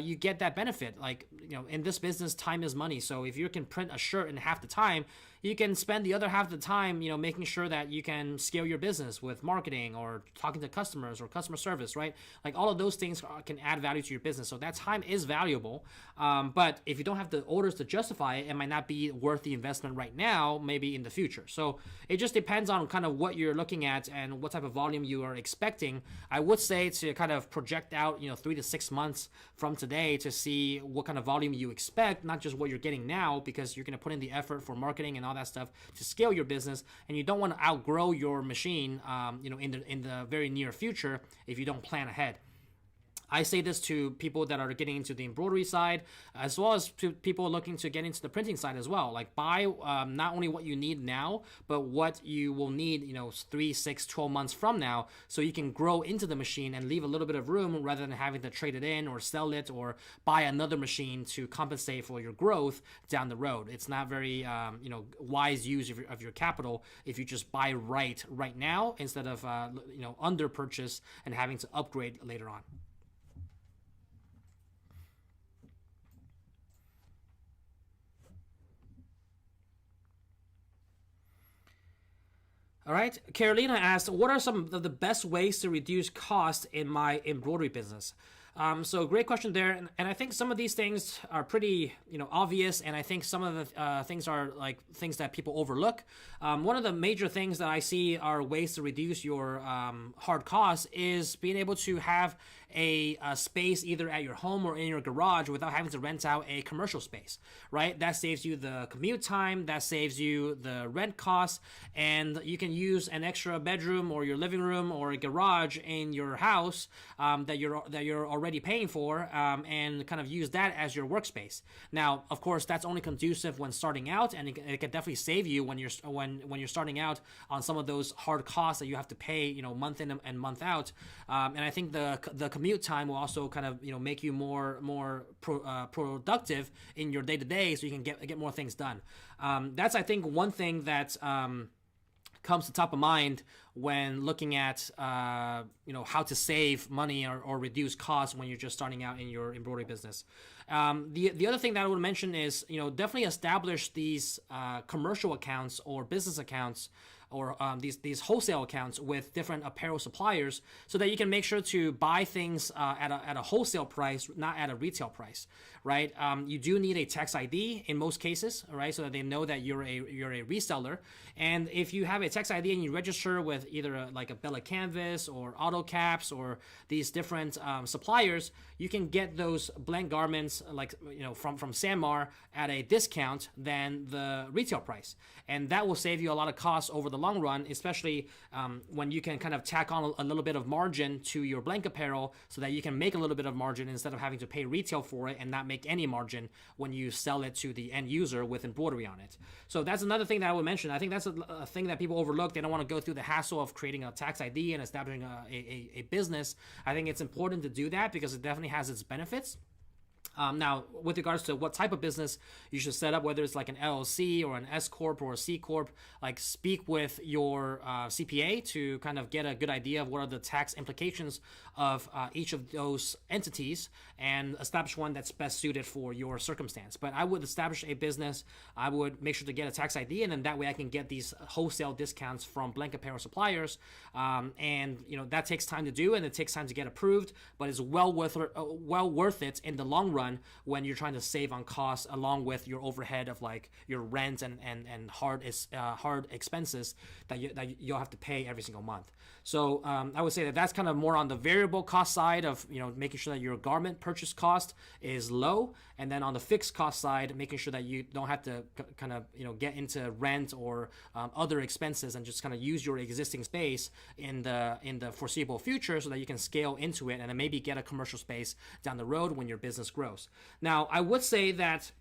you get that benefit. Like, in this business, time is money. So if you can print a shirt in half the time, you can spend the other half of the time, making sure that you can scale your business with marketing or talking to customers or customer service, right? Like all of those things can add value to your business. So that time is valuable. But if you don't have the orders to justify it, it might not be worth the investment right now, maybe in the future. So it just depends on kind of what you're looking at and what type of volume you are expecting. I would say to kind of project out, 3 to 6 months from today to see what kind of volume you expect, not just what you're getting now, because you're going to put in the effort for marketing and all that stuff to scale your business, and you don't want to outgrow your machine, in the very near future if you don't plan ahead. I say this to people that are getting into the embroidery side, as well as to people looking to get into the printing side as well. Like buy not only what you need now, but what you will need, 3, 6, 12 months from now, so you can grow into the machine and leave a little bit of room rather than having to trade it in or sell it or buy another machine to compensate for your growth down the road. It's not very, wise use of your capital if you just buy right now instead of, under purchase and having to upgrade later on. All right. Carolina asked, what are some of the best ways to reduce cost in my embroidery business? So great question there. And I think some of these things are pretty, obvious. And I think some of the things are like things that people overlook. One of the major things that I see are ways to reduce your hard costs is being able to have a space either at your home or in your garage without having to rent out a commercial space, right? That saves you the commute time, that saves you the rent costs, and you can use an extra bedroom or your living room or a garage in your house that you're already paying for, and kind of use that as your workspace. Now, of course, that's only conducive when starting out, and it can definitely save you when you're starting out on some of those hard costs that you have to pay, month in and month out. And I think the commute time will also kind of make you more productive in your day-to-day, so you can get more things done. That's, I think, one thing that comes to top of mind when looking at how to save money or reduce costs when you're just starting out in your embroidery business. The other thing that I would mention is definitely establish these commercial accounts or business accounts, or these wholesale accounts with different apparel suppliers, so that you can make sure to buy things at a wholesale price, not at a retail price, right? You do need a tax ID in most cases, right, so that they know that you're a reseller. And if you have a tax ID and you register with either like a Bella Canvas or Auto Caps or these different suppliers, you can get those blank garments from Sanmar at a discount than the retail price, and that will save you a lot of costs over the long run, especially when you can kind of tack on a little bit of margin to your blank apparel, so that you can make a little bit of margin instead of having to pay retail for it and not make any margin when you sell it to the end user with embroidery on it. So that's another thing that I would mention. I think that's a thing that people overlook. They don't want to go through the hassle of creating a tax ID and establishing a business. I think it's important to do that because it definitely has its benefits. Now, with regards to what type of business you should set up, whether it's like an LLC or an S Corp or a C Corp, like speak with your CPA to kind of get a good idea of what are the tax implications of each of those entities, and establish one that's best suited for your circumstance. But I would establish a business. I would make sure to get a tax ID, and then that way I can get these wholesale discounts from blank apparel suppliers. And that takes time to do, and it takes time to get approved, but it's well worth it in the long run when you're trying to save on costs, along with your overhead of like your rent and hard expenses that you'll have to pay every single month. So I would say that that's kind of more on the variable cost side of making sure that your garment purchase cost is low, and then on the fixed cost side, making sure that you don't have to kind of get into rent or other expenses, and just kind of use your existing space in the foreseeable future, so that you can scale into it and then maybe get a commercial space down the road when your business grows. Now, I would say that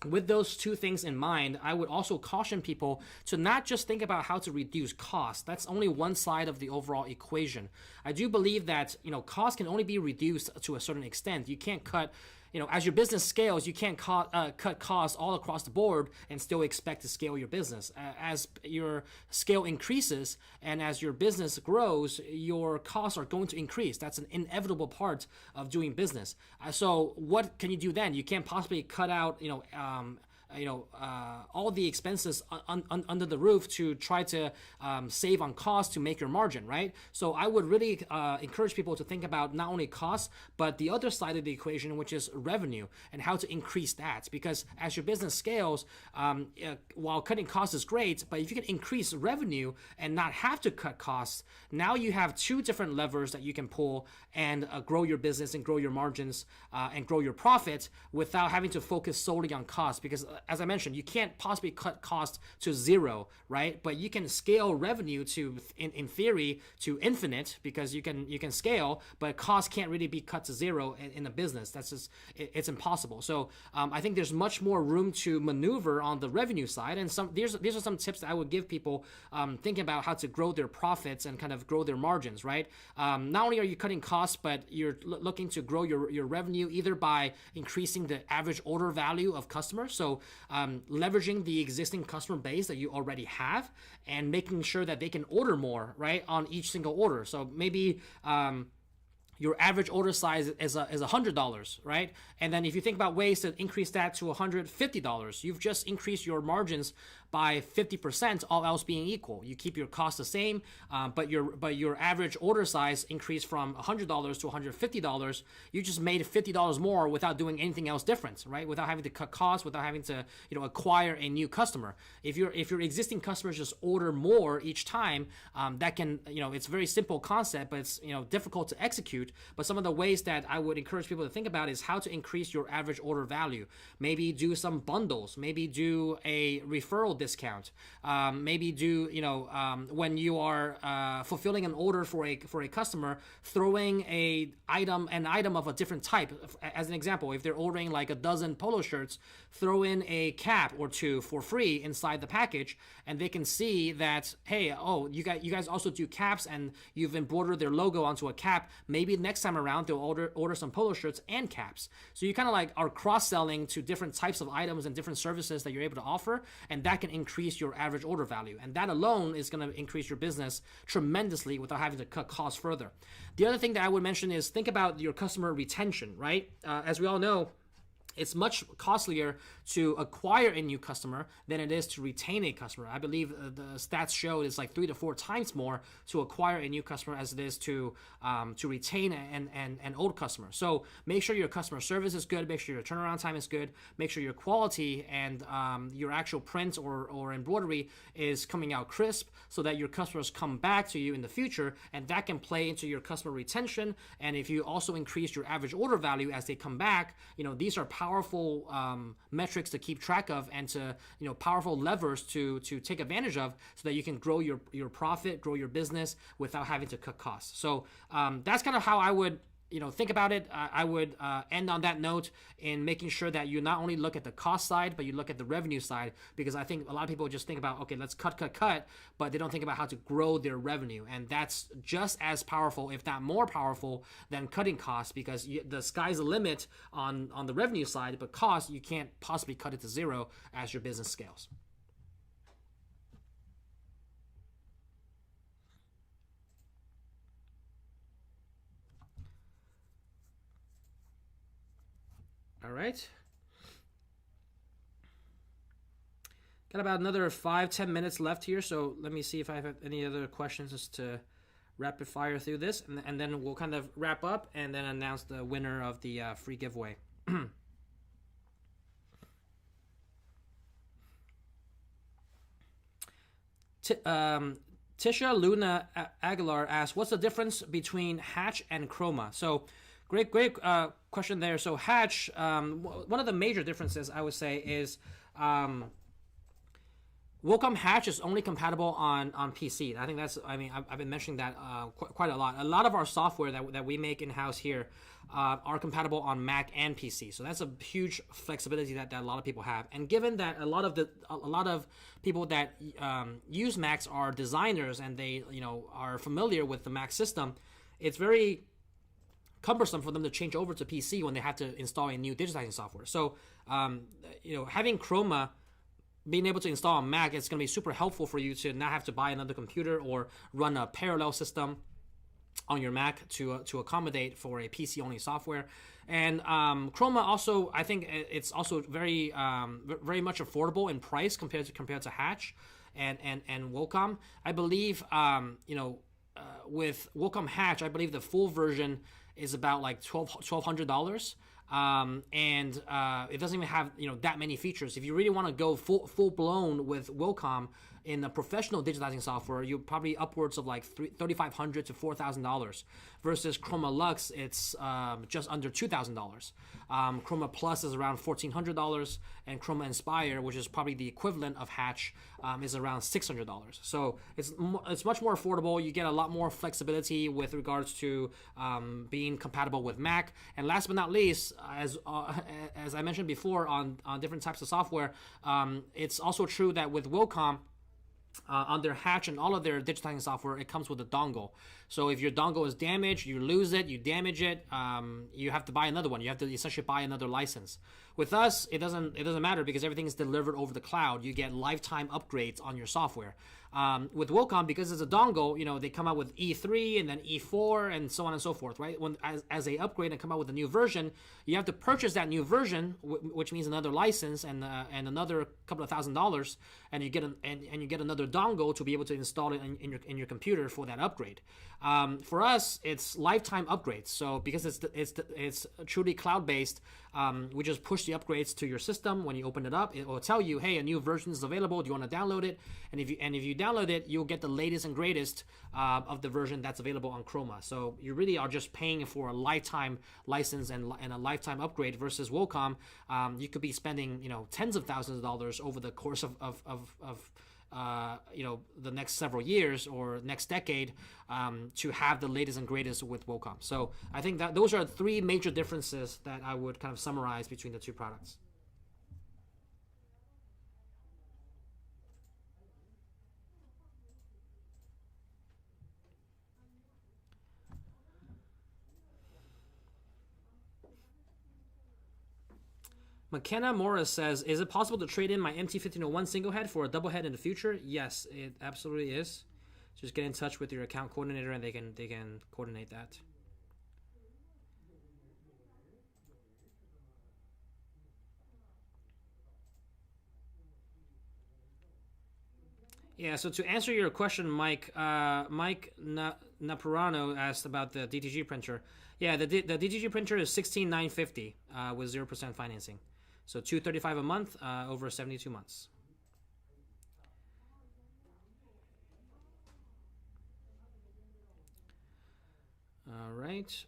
with those two things in mind, I would also caution people to not just think about how to reduce costs. That's only one side of the overall equation. I do believe that costs can only be reduced to a certain extent. You can't cut as your business scales, you can't cut costs all across the board and still expect to scale your business. As your scale increases and as your business grows, your costs are going to increase. That's an inevitable part of doing business. So what can you do then? You can't possibly cut out, all the expenses under the roof to try to save on costs to make your margin, right? So I would really encourage people to think about not only costs, but the other side of the equation, which is revenue, and how to increase that. Because as your business scales, while cutting costs is great, but if you can increase revenue and not have to cut costs, now you have two different levers that you can pull and grow your business and grow your margins and grow your profit without having to focus solely on costs. Because as I mentioned, you can't possibly cut costs to zero, right? But you can scale revenue to, in theory, to infinite, because you can scale, but costs can't really be cut to zero in a business. That's just, it's impossible. So I think there's much more room to maneuver on the revenue side. And these are some tips that I would give people thinking about how to grow their profits and kind of grow their margins, right? Not only are you cutting costs, but you're looking to grow your revenue either by increasing the average order value of customers. So leveraging the existing customer base that you already have and making sure that they can order more, right, on each single order. So maybe your average order size is $100, right? And then if you think about ways to increase that to $150, you've just increased your margins by 50%, all else being equal. You keep your costs the same, but your average order size increased from $100 to $150. You just made $50 more without doing anything else different, right? Without having to cut costs, without having to acquire a new customer. If your existing customers just order more each time, that can it's a very simple concept, but it's difficult to execute. But some of the ways that I would encourage people to think about is how to increase your average order value. Maybe do some bundles. Maybe do a referral discount. Maybe do when you are fulfilling an order for a customer, throwing an item of a different type. As an example, if they're ordering like a dozen polo shirts, throw in a cap or two for free inside the package, and they can see that, hey, you guys also do caps, and you've embroidered their logo onto a cap. Maybe next time around they'll order some polo shirts and caps. So you kind of like are cross-selling to different types of items and different services that you're able to offer, and that can increase your average order value. And that alone is going to increase your business tremendously without having to cut costs further. The other thing that I would mention is think about your customer retention, right? As we all know, it's much costlier to acquire a new customer than it is to retain a customer. I believe the stats show it's like 3 to 4 times more to acquire a new customer as it is to retain an old customer. So make sure your customer service is good. Make sure your turnaround time is good. Make sure your quality and your actual print or embroidery is coming out crisp, so that your customers come back to you in the future, and that can play into your customer retention. And if you also increase your average order value as they come back, these are powerful metrics to keep track of, and to powerful levers to take advantage of, so that you can grow your profit, grow your business without having to cut costs. So that's kind of how I would think about it. I would end on that note in making sure that you not only look at the cost side, but you look at the revenue side, because I think a lot of people just think about, okay, let's cut, but they don't think about how to grow their revenue. And that's just as powerful, if not more powerful, than cutting costs, because the sky's the limit on the revenue side, but cost, you can't possibly cut it to zero as your business scales. All right. Got about another 5-10 minutes left here, so let me see if I have any other questions just to rapid fire through this, and then we'll kind of wrap up and then announce the winner of the free giveaway. Tisha Luna Aguilar asks, what's the difference between Hatch and Chroma? So great question there. So Hatch, one of the major differences I would say is Wacom Hatch is only compatible on PC. I think I've been mentioning that quite a lot. A lot of our software that we make in-house here are compatible on Mac and PC. So that's a huge flexibility that a lot of people have. And given that a lot of people that use Macs are designers, and they are familiar with the Mac system, it's very cumbersome for them to change over to PC when they have to install a new digitizing software. So having Chroma, being able to install on Mac, it's going to be super helpful for you to not have to buy another computer or run a parallel system on your Mac to accommodate for a PC-only software. And Chroma also, I think it's also very very much affordable in price compared to Hatch and Wacom. I believe with Wacom Hatch, I believe the full version is about like $1,200. And it doesn't even have that many features. If you really want to go full blown with Wacom, in a professional digitizing software, you're probably upwards of like $3,500 to $4,000, versus Chroma Lux, it's just under $2,000. Chroma Plus is around $1,400, and Chroma Inspire, which is probably the equivalent of Hatch, is around $600. So it's much more affordable. You get a lot more flexibility with regards to being compatible with Mac. And last but not least, as I mentioned before on different types of software, it's also true that with Wilcom, on their Hatch and all of their digitizing software, it comes with a dongle. So if your dongle is damaged, you lose it, you damage it, you have to buy another one. You have to essentially buy another license. With us, it doesn't matter because everything is delivered over the cloud. You get lifetime upgrades on your software. With Wilcom, because it's a dongle, they come out with E3 and then E4 and so on and so forth, right? As they upgrade and come out with a new version, you have to purchase that new version, which means another license and another couple of $1,000s, and you get another dongle to be able to install it in your computer for that upgrade. For us, it's lifetime upgrades. So because it's truly cloud based, we just push the upgrades to your system. When you open it up, it will tell you, hey, a new version is available. Do you want to download it? And if you download it, you'll get the latest and greatest of the version that's available on Chroma. So you really are just paying for a lifetime license and a lifetime upgrade, versus Wilcom. You could be spending tens of thousands of dollars over the course of the next several years or next decade to have the latest and greatest with Wilcom. So I think that those are three major differences that I would kind of summarize between the two products. McKenna Morris says, is it possible to trade in my MT1501 single head for a double head in the future? Yes, it absolutely is. Just get in touch with your account coordinator and they can coordinate that. Yeah, so to answer your question, Mike, Mike Napurano asked about the DTG printer. Yeah, the DTG printer is $16,950 with 0% financing. So $235 a month over 72 months. All right.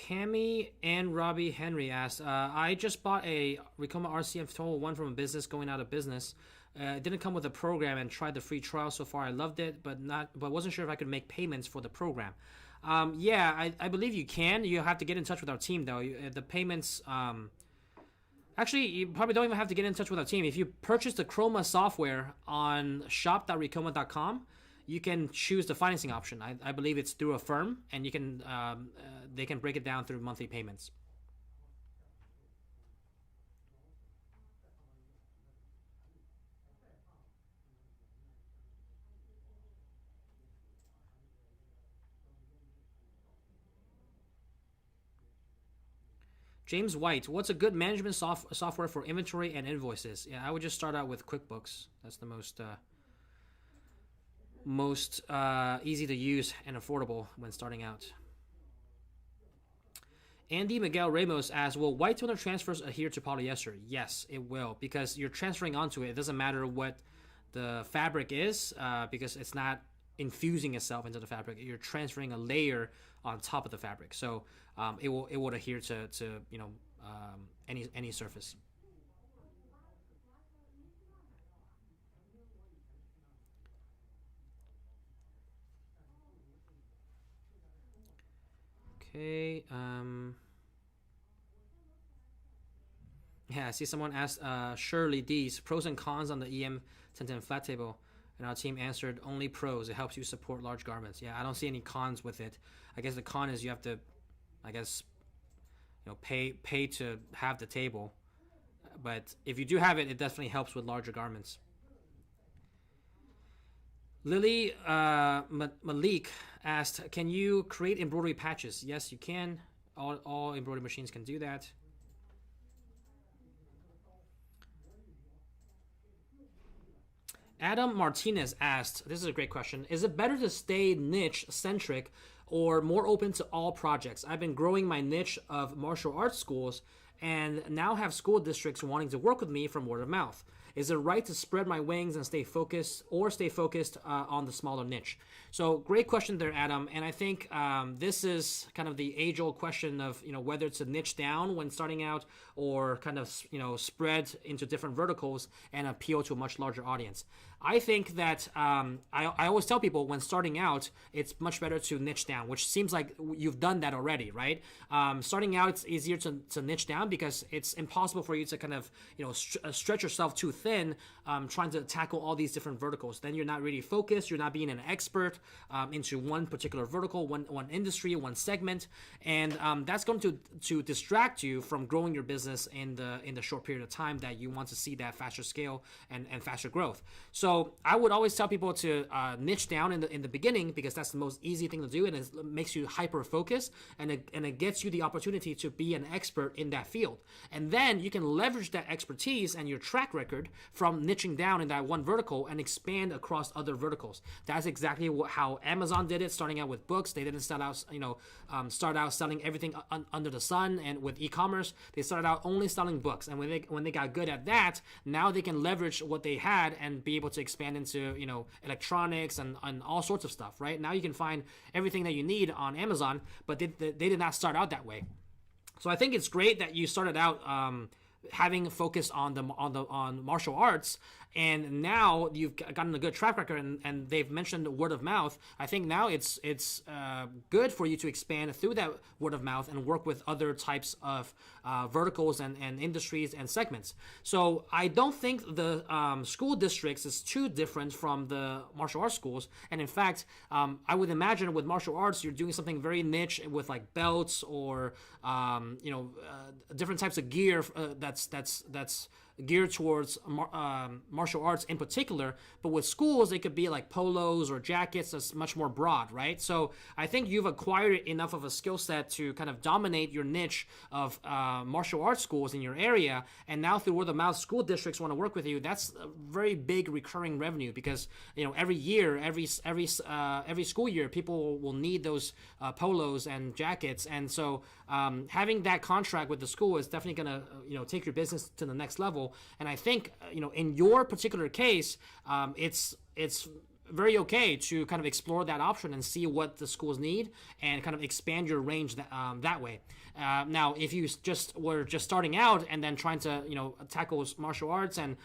Pammy and Robbie Henry asked, I just bought a Ricoh RCF Total 1 from a business going out of business. It didn't come with a program and tried the free trial so far. I loved it, but wasn't sure if I could make payments for the program. Yeah, I believe you can. You have to get in touch with our team, though. The payments... Actually, you probably don't even have to get in touch with our team. If you purchase the Chroma software on shop.ricoma.com, you can choose the financing option. I believe it's through a firm, and you can they can break it down through monthly payments. James White, what's a good management software for inventory and invoices? Yeah, I would just start out with QuickBooks. That's the most easy to use and affordable when starting out. Andy Miguel Ramos asks, will white toner transfers adhere to polyester? Yes, it will, because you're transferring onto it. It doesn't matter what the fabric is, because it's not infusing itself into the fabric. You're transferring a layer on top of the fabric, so it will adhere to any surface. Okay. Yeah, I see someone asked Shirley D's pros and cons on the EM1010 flat table, and our team answered only pros. It helps you support large garments. Yeah, I don't see any cons with it. I guess the con is you have to, pay to have the table. But if you do have it, it definitely helps with larger garments. Lily Malik asked, can you create embroidery patches? Yes, you can. All embroidery machines can do that. Adam Martinez asked, this is a great question. Is it better to stay niche centric or more open to all projects? I've been growing my niche of martial arts schools and now have school districts wanting to work with me from word of mouth. Is it right to spread my wings and stay focused on the smaller niche? So great question there, Adam. And I think this is kind of the age-old question of, whether it's a niche down when starting out or kind of, spread into different verticals and appeal to a much larger audience. I think that I always tell people when starting out, it's much better to niche down, which seems like you've done that already, right? Starting out, it's easier to niche down because it's impossible for you to kind of, stretch yourself too thin, trying to tackle all these different verticals. Then you're not really focused. You're not being an expert into one particular vertical, one industry, one segment, and that's going to distract you from growing your business in the short period of time that you want to see that faster scale and faster growth. So I would always tell people to niche down in the beginning because that's the most easy thing to do, and it makes you hyper focused, and it gets you the opportunity to be an expert in that field. And then you can leverage that expertise and your track record from niching down in that one vertical and expand across other verticals. That's exactly how Amazon did it, starting out with books. They didn't start out selling everything under the sun, and with e-commerce, they started out only selling books. And when they got good at that, now they can leverage what they had and be able to expand into electronics and all sorts of stuff. Right now, you can find everything that you need on Amazon, but they did not start out that way. So I think it's great that you started out having a focus on martial arts, and now you've gotten a good track record, and they've mentioned word of mouth. I think now it's good for you to expand through that word of mouth and work with other types of verticals and industries and segments. So I don't think the school districts is too different from the martial arts schools. And in fact, I would imagine with martial arts, you're doing something very niche with like belts or different types of gear that's geared towards martial arts in particular. But with schools, it could be like polos or jackets. That's much more broad, right? So I think you've acquired enough of a skill set to kind of dominate your niche of martial arts schools in your area. And now through word of mouth, school districts want to work with you. That's a very big recurring revenue because every year, every school year, people will need those polos and jackets. And so having that contract with the school is definitely going to take your business to the next level. And I think in your particular case, it's very okay to kind of explore that option and see what the schools need and kind of expand your range that way. Now, if you were just starting out and then trying to tackle martial arts and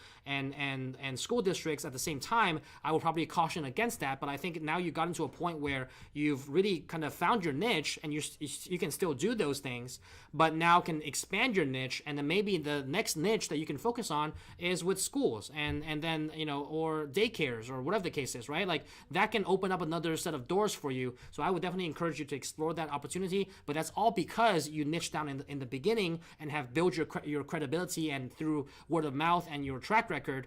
school districts at the same time, I would probably caution against that. But I think now you've gotten to a point where you've really kind of found your niche, and you can still do those things, but now can expand your niche, and then maybe the next niche that you can focus on is with schools and then or daycares or whatever the case is, right? Like that can open up another set of doors for you. So I would definitely encourage you to explore that opportunity, but that's all because you niche down in the beginning and have built your credibility, and through word of mouth and your track record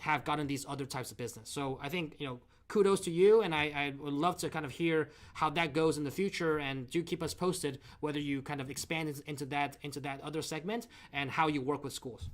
have gotten these other types of business. So I think kudos to you, and I would love to kind of hear how that goes in the future, and do keep us posted whether you kind of expand into that other segment and how you work with schools.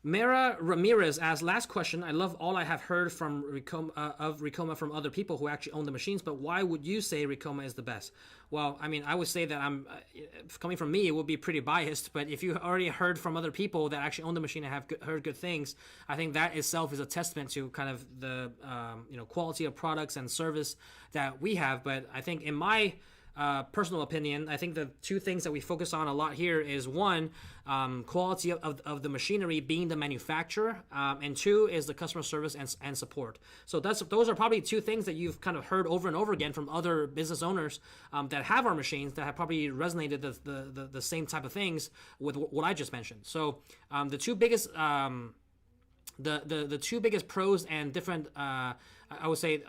Mara Ramirez asks, last question. I love all I have heard from Ricoh from other people who actually own the machines, but why would you say Ricoh is the best? Well, I mean, I would say that coming from me, it would be pretty biased, but if you already heard from other people that actually own the machine and have heard good things, I think that itself is a testament to kind of the quality of products and service that we have. But I think in my personal opinion, I think the two things that we focus on a lot here is one, quality of the machinery being the manufacturer, and two is the customer service and support. So those are probably two things that you've kind of heard over and over again from other business owners that have our machines, that have probably resonated the same type of things with what I just mentioned. So the two biggest the two biggest pros and different I would say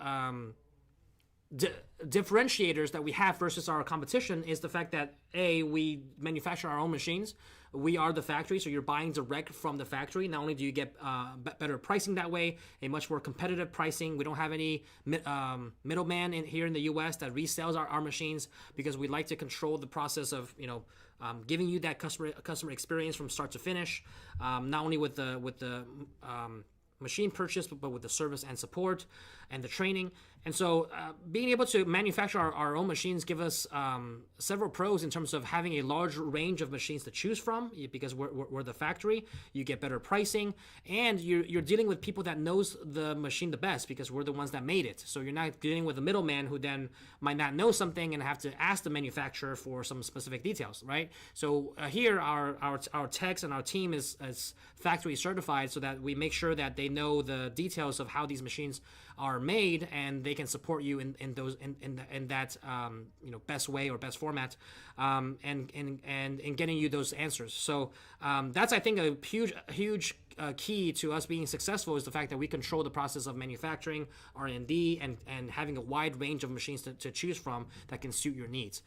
differentiators that we have versus our competition is the fact that we manufacture our own machines. We are the factory, so you're buying direct from the factory. Not only do you get better pricing that way, a much more competitive pricing. We don't have any middleman here in the U.S. that resells our machines, because we like to control the process of giving you that customer experience from start to finish. Not only with the machine purchase, but with the service and support and the training. And so being able to manufacture our own machines give us several pros in terms of having a large range of machines to choose from, because we're the factory. You get better pricing, and you're dealing with people that knows the machine the best, because we're the ones that made it. So you're not dealing with a middleman who then might not know something and have to ask the manufacturer for some specific details, right? So here our techs and our team is factory certified, so that we make sure that they know the details of how these machines are made, and they can support you in that best way or best format, and in getting you those answers. So that's, I think, a huge key to us being successful, is the fact that we control the process of manufacturing, R&D, and having a wide range of machines to choose from that can suit your needs.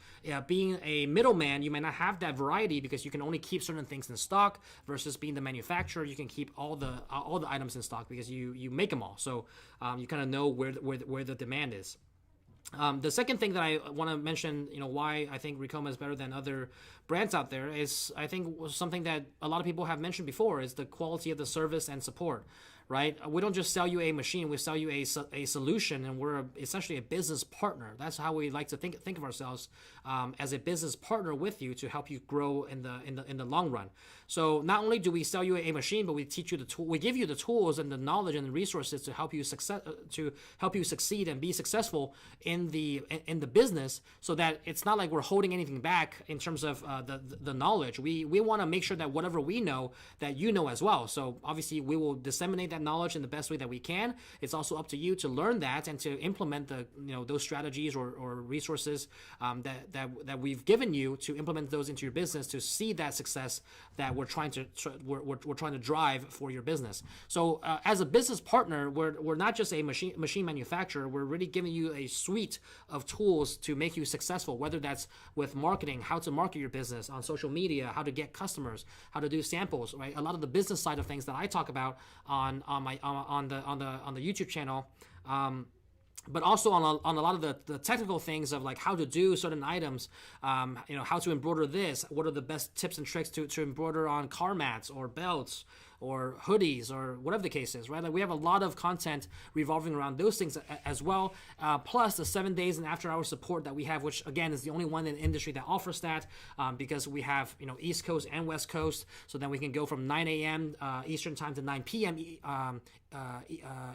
Being a middleman, you may not have that variety, because you can only keep certain things in stock, versus being the manufacturer, you can keep all the items in stock, because you make them all. So you kind of know where the demand is. The second thing that I want to mention, why I think Ricoh is better than other brands out there, is I think something that a lot of people have mentioned before, is the quality of the service and support. Right? We don't just sell you a machine; we sell you a solution, and we're essentially a business partner. That's how we like to think of ourselves, as a business partner with you, to help you grow in the long run. So not only do we sell you a machine, but we teach you we give you the tools and the knowledge and the resources to help you succeed and be successful in the business, so that it's not like we're holding anything back in terms of the knowledge. We want to make sure that whatever we know, that you know as well. So obviously we will disseminate that knowledge in the best way that we can. It's also up to you to learn that and to implement those strategies or resources that we've given you, to implement those into your business, to see that success that we're trying to drive for your business. So as a business partner, we're not just a machine manufacturer. We're really giving you a suite of tools to make you successful, whether that's with marketing, how to market your business on social media, how to get customers, how to do samples, right? A lot of the business side of things that I talk about on the YouTube channel, but also on a lot of the technical things of like how to do certain items, how to embroider this, what are the best tips and tricks to embroider on car mats or belts or hoodies or whatever the case is, right? Like we have a lot of content revolving around those things as well, plus the 7 days and after hour support that we have, which again is the only one in the industry that offers that, because we have East Coast and West Coast, so then we can go from 9 a.m. Eastern time to 9 p.m.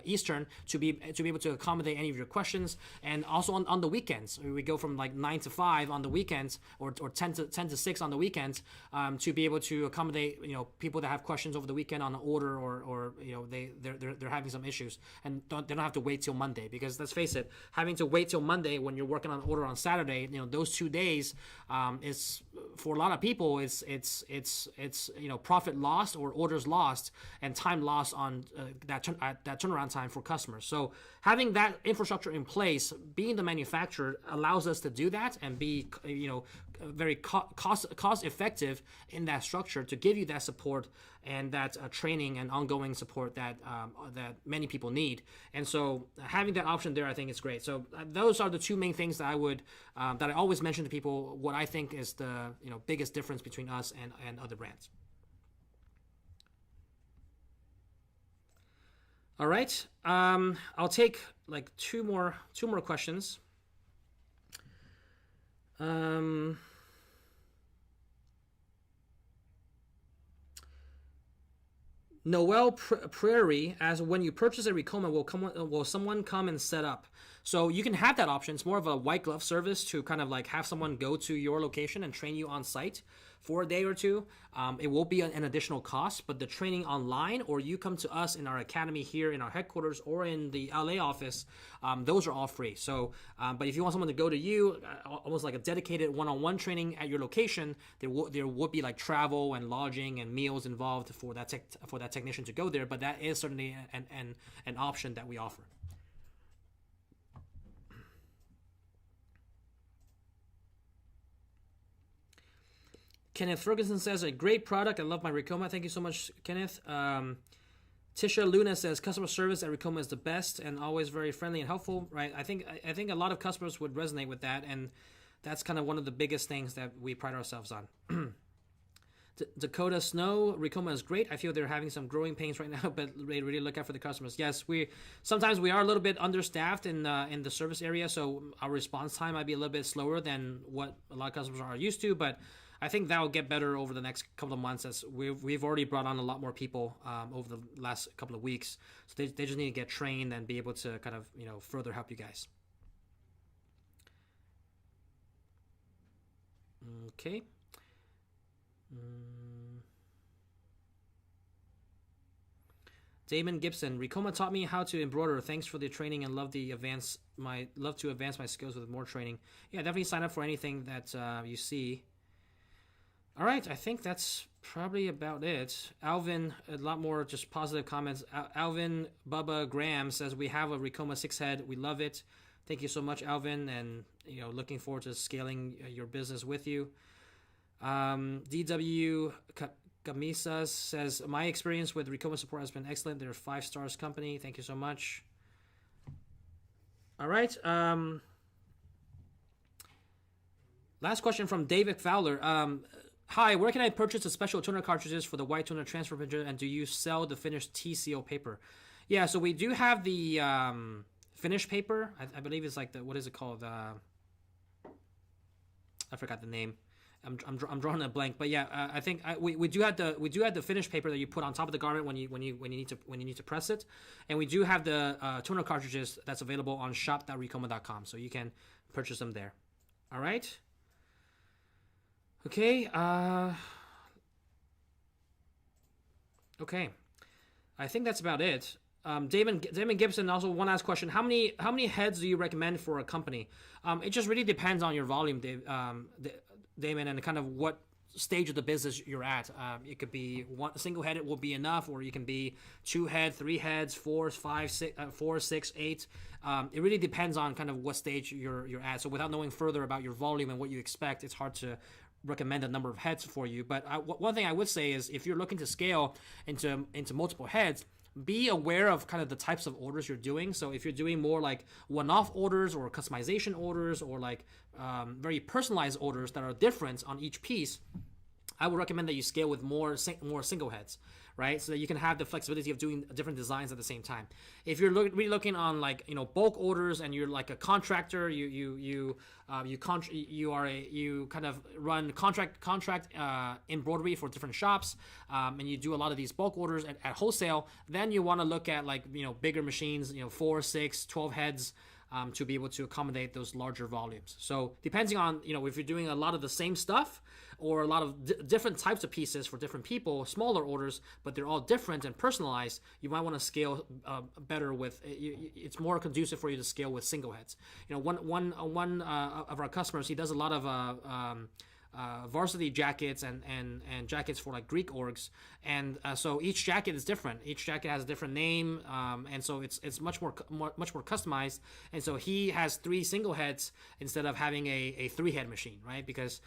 Eastern to be able to accommodate any of your questions. And also on the weekends, we go from like 9 to 5 on the weekends, or 10 to 6 on the weekends, to be able to accommodate people that have questions over the weekend on an order, or they're having some issues, and they don't have to wait till Monday, because let's face it, having to wait till Monday when you're working on an order on Saturday, those 2 days is, for a lot of people, it's profit lost or orders lost and time lost on that turnaround time for customers. So having that infrastructure in place, being the manufacturer, allows us to do that and be very cost effective in that structure, to give you that support and that training and ongoing support that many people need. And so having that option there, I think is great. So those are the two main things that I always mention to people, what I think is the biggest difference between us and other brands. All right, I'll take like two more questions. Noel Prairie asks, when you purchase a Ricoh, will someone come and set up? So you can have that option. It's more of a white glove service to kind of like have someone go to your location and train you on site for a day or two. It will be an additional cost, but the training online, or you come to us in our academy here in our headquarters or in the LA office, those are all free. So, but if you want someone to go to you, almost like a dedicated one-on-one training at your location, there would be like travel and lodging and meals involved for that technician to go there. But that is certainly an option that we offer. Kenneth Ferguson says, a great product. I love my Ricoma. Thank you so much, Kenneth. Tisha Luna says, customer service at Ricoma is the best and always very friendly and helpful. Right? I think a lot of customers would resonate with that, and that's kind of one of the biggest things that we pride ourselves on. Dakota Snow, Ricoma is great. I feel they're having some growing pains right now, but they really look out for the customers. Yes, sometimes we are a little bit understaffed in the service area, so our response time might be a little bit slower than what a lot of customers are used to, but I think that will get better over the next couple of months, as we've already brought on a lot more people over the last couple of weeks. So they just need to get trained and be able to kind of further help you guys. Okay. Damon Gibson, Ricoma taught me how to embroider. Thanks for the training and love to advance my skills with more training. Yeah, definitely sign up for anything that you see. All right, I think that's probably about it. Alvin, a lot more just positive comments. Alvin Bubba Graham says, we have a Ricoma 6-head. We love it. Thank you so much, Alvin, and looking forward to scaling your business with you. DW Camisas says, my experience with Ricoma support has been excellent. They're a 5-star company. Thank you so much. All right. Last question from David Fowler. Hi, where can I purchase the special toner cartridges for the white toner transfer printer, and do you sell the finished TCO paper? Yeah, so we do have the finished paper. I believe it's like what is it called? I forgot the name. I'm drawing a blank, but yeah, I think we do have the finished paper that you put on top of the garment when you need to press it, and we do have the toner cartridges that's available on shop.ricoma.com, so you can purchase them there. All right. Okay. Okay. I think that's about it. Damon Gibson also one last question. How many heads do you recommend for a company? It just really depends on your volume, Damon, and kind of what stage of the business you're at. It could be a single head, it will be enough, or you can be 2 head, 3 heads, 4, 5, 6, 4, 6, 8. It really depends on kind of what stage you're at. So without knowing further about your volume and what you expect, it's hard to recommend a number of heads for you. But one thing I would say is, if you're looking to scale into multiple heads, be aware of kind of the types of orders you're doing. So if you're doing more like one-off orders or customization orders, or like very personalized orders that are different on each piece, I would recommend that you scale with more single heads, right? So that you can have the flexibility of doing different designs at the same time. If you're really looking on like bulk orders, and you're like a contractor, you kind of run contract embroidery for different shops, and you do a lot of these bulk orders at wholesale, then you want to look at like bigger machines, 4, 6, 12 heads. To be able to accommodate those larger volumes. So depending on, if you're doing a lot of the same stuff, or a lot of different types of pieces for different people, smaller orders, but they're all different and personalized, you might want to scale better with, it's more conducive for you to scale with single heads. One of our customers, he does a lot of varsity jackets and jackets for like Greek orgs, and so each jacket is different. Each jacket has a different name, and so it's much more customized. And so he has 3 single heads instead of having a 3-head machine, right? Because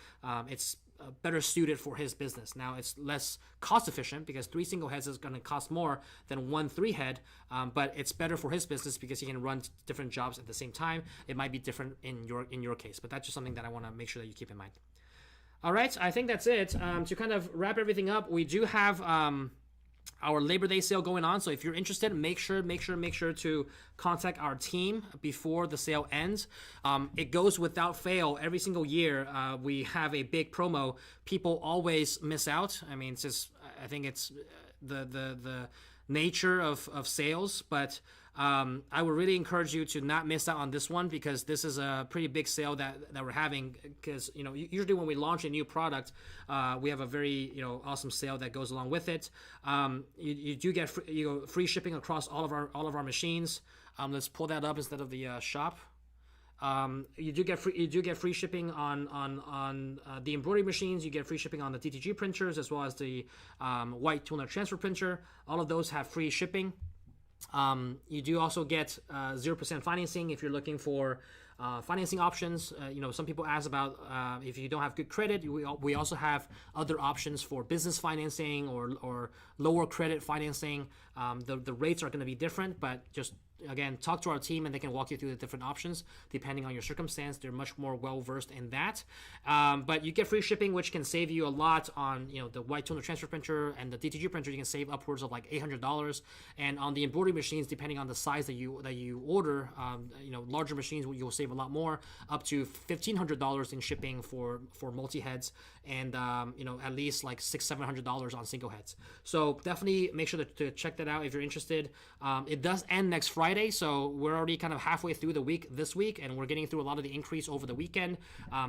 it's better suited for his business. Now it's less cost efficient because 3 single heads is going to cost more than 1 3-head, but it's better for his business because he can run different jobs at the same time. It might be different in your case, but that's just something that I want to make sure that you keep in mind. All right, I think that's it. To kind of wrap everything up, we do have our Labor Day sale going on. So if you're interested, make sure to contact our team before the sale ends. It goes without fail every single year. We have a big promo. People always miss out. I mean, I think it's the nature of sales, but I would really encourage you to not miss out on this one, because this is a pretty big sale that we're having. Because usually when we launch a new product, we have a very awesome sale that goes along with it. You do get free shipping across all of our machines. Let's pull that up instead of the shop. You do get free shipping on the embroidery machines. You get free shipping on the DTG printers, as well as the white toner transfer printer. All of those have free shipping. You do also get 0% financing if you're looking for financing options. Some people ask about if you don't have good credit. We also have other options for business financing or lower credit financing. The rates are going to be different, but just again, talk to our team and they can walk you through the different options depending on your circumstance. They're much more well versed in that. But you get free shipping, which can save you a lot on the white toner transfer printer and the DTG printer. You can save upwards of like $800, and on the embroidery machines, depending on the size that you order, larger machines you'll save a lot more, up to $1,500 in shipping for multi heads, and at least like $600-700 on single heads. So definitely make sure to check that out if you're interested. It does end next Friday, so we're already kind of halfway through the week this week, and we're getting through a lot of the increase over the weekend.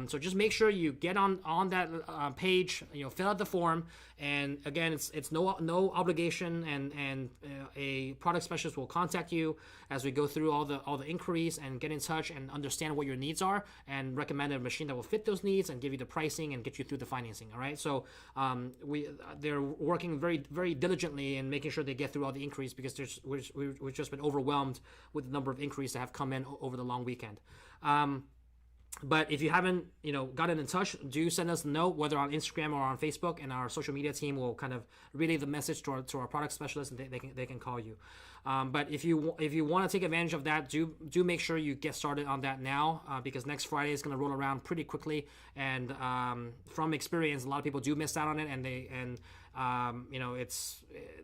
So just make sure you get on that page, fill out the form, and again, it's no obligation, and a product specialist will contact you as we go through all the inquiries and get in touch and understand what your needs are and recommend a machine that will fit those needs and give you the pricing and get you through the financing. All right, so they're working very, very diligently in making sure they get through all the inquiries, because we've just been overwhelmed with the number of inquiries that have come in over the long weekend. But if you haven't, gotten in touch, do send us a note, whether on Instagram or on Facebook, and our social media team will kind of relay the message to our product specialist, and they can call you. But if you want to take advantage of that, do make sure you get started on that now, because next Friday is going to roll around pretty quickly, and from experience, a lot of people do miss out on it, and it's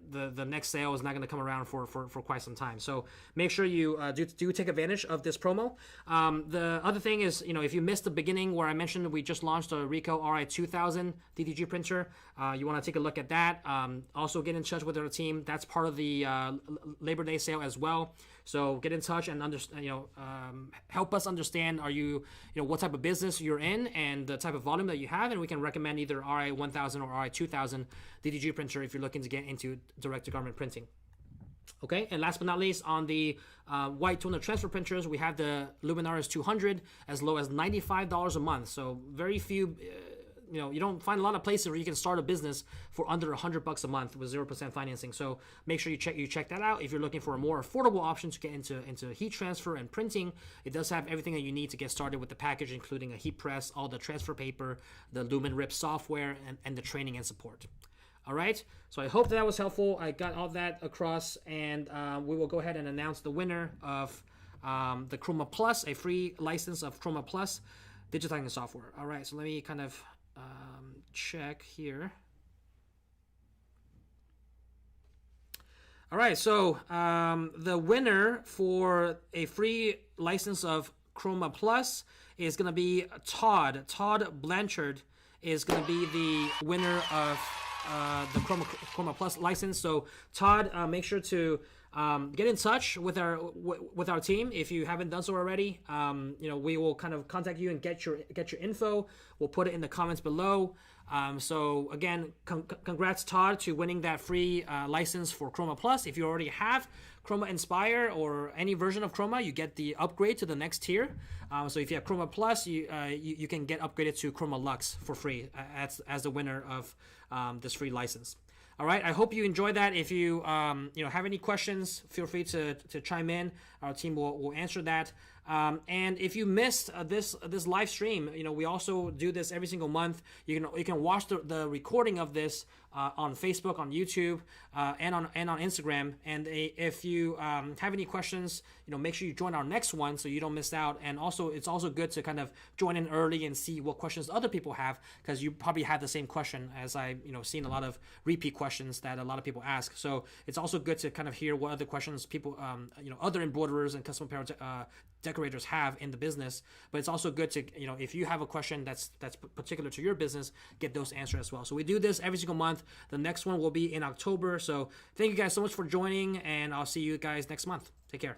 the next sale is not going to come around for quite some time. So make sure you do take advantage of this promo. The other thing is, if you missed the beginning where I mentioned we just launched a Ricoh RI 2000 DTG printer, you want to take a look at that. Also get in touch with our team. That's part of the Labor Day sale as well. So get in touch and help us understand what type of business you're in and the type of volume that you have, and we can recommend either RI 1000 or RI 2000 DTG printer if you're looking to get into direct-to-garment printing. Okay, and last but not least, on the white toner transfer printers, we have the Luminaris 200 as low as $95 a month. So very few. You don't find a lot of places where you can start a business for under $100 a month with 0% financing. So make sure you check that out. If you're looking for a more affordable option to get into heat transfer and printing, it does have everything that you need to get started with the package, including a heat press, all the transfer paper, the Lumen Rip software, and the training and support. All right, so I hope that was helpful. I got all that across, and we will go ahead and announce the winner of the Chroma Plus, a free license of Chroma Plus digitizing software. All right, so let me kind of check here. All right, so the winner for a free license of Chroma Plus is going to be Todd. Todd Blanchard is going to be the winner of the Chroma Plus license. So Todd, make sure to get in touch with our team if you haven't done so already. We will kind of contact you and get your info. We'll put it in the comments below. So again, congrats Todd to winning that free license for Chroma Plus. If you already have Chroma Inspire or any version of Chroma, you get the upgrade to the next tier. So if you have Chroma Plus, you can get upgraded to Chroma Lux for free as the winner of this free license. All right, I hope you enjoyed that. If you have any questions, feel free to chime in. Our team will answer that. And if you missed this live stream, we also do this every single month. You can watch the recording of this on Facebook, on YouTube, and on Instagram. And if you have any questions, make sure you join our next one so you don't miss out. And also, it's also good to kind of join in early and see what questions other people have, because you probably have the same question as I've seen a lot of repeat questions that a lot of people ask. So it's also good to kind of hear what other questions people, other embroiderers and custom apparel decorators have in the business. But it's also good to, if you have a question that's particular to your business, get those answered as well. So we do this every single month. The next one will be in October. So thank you guys so much for joining, and I'll see you guys next month. Take care.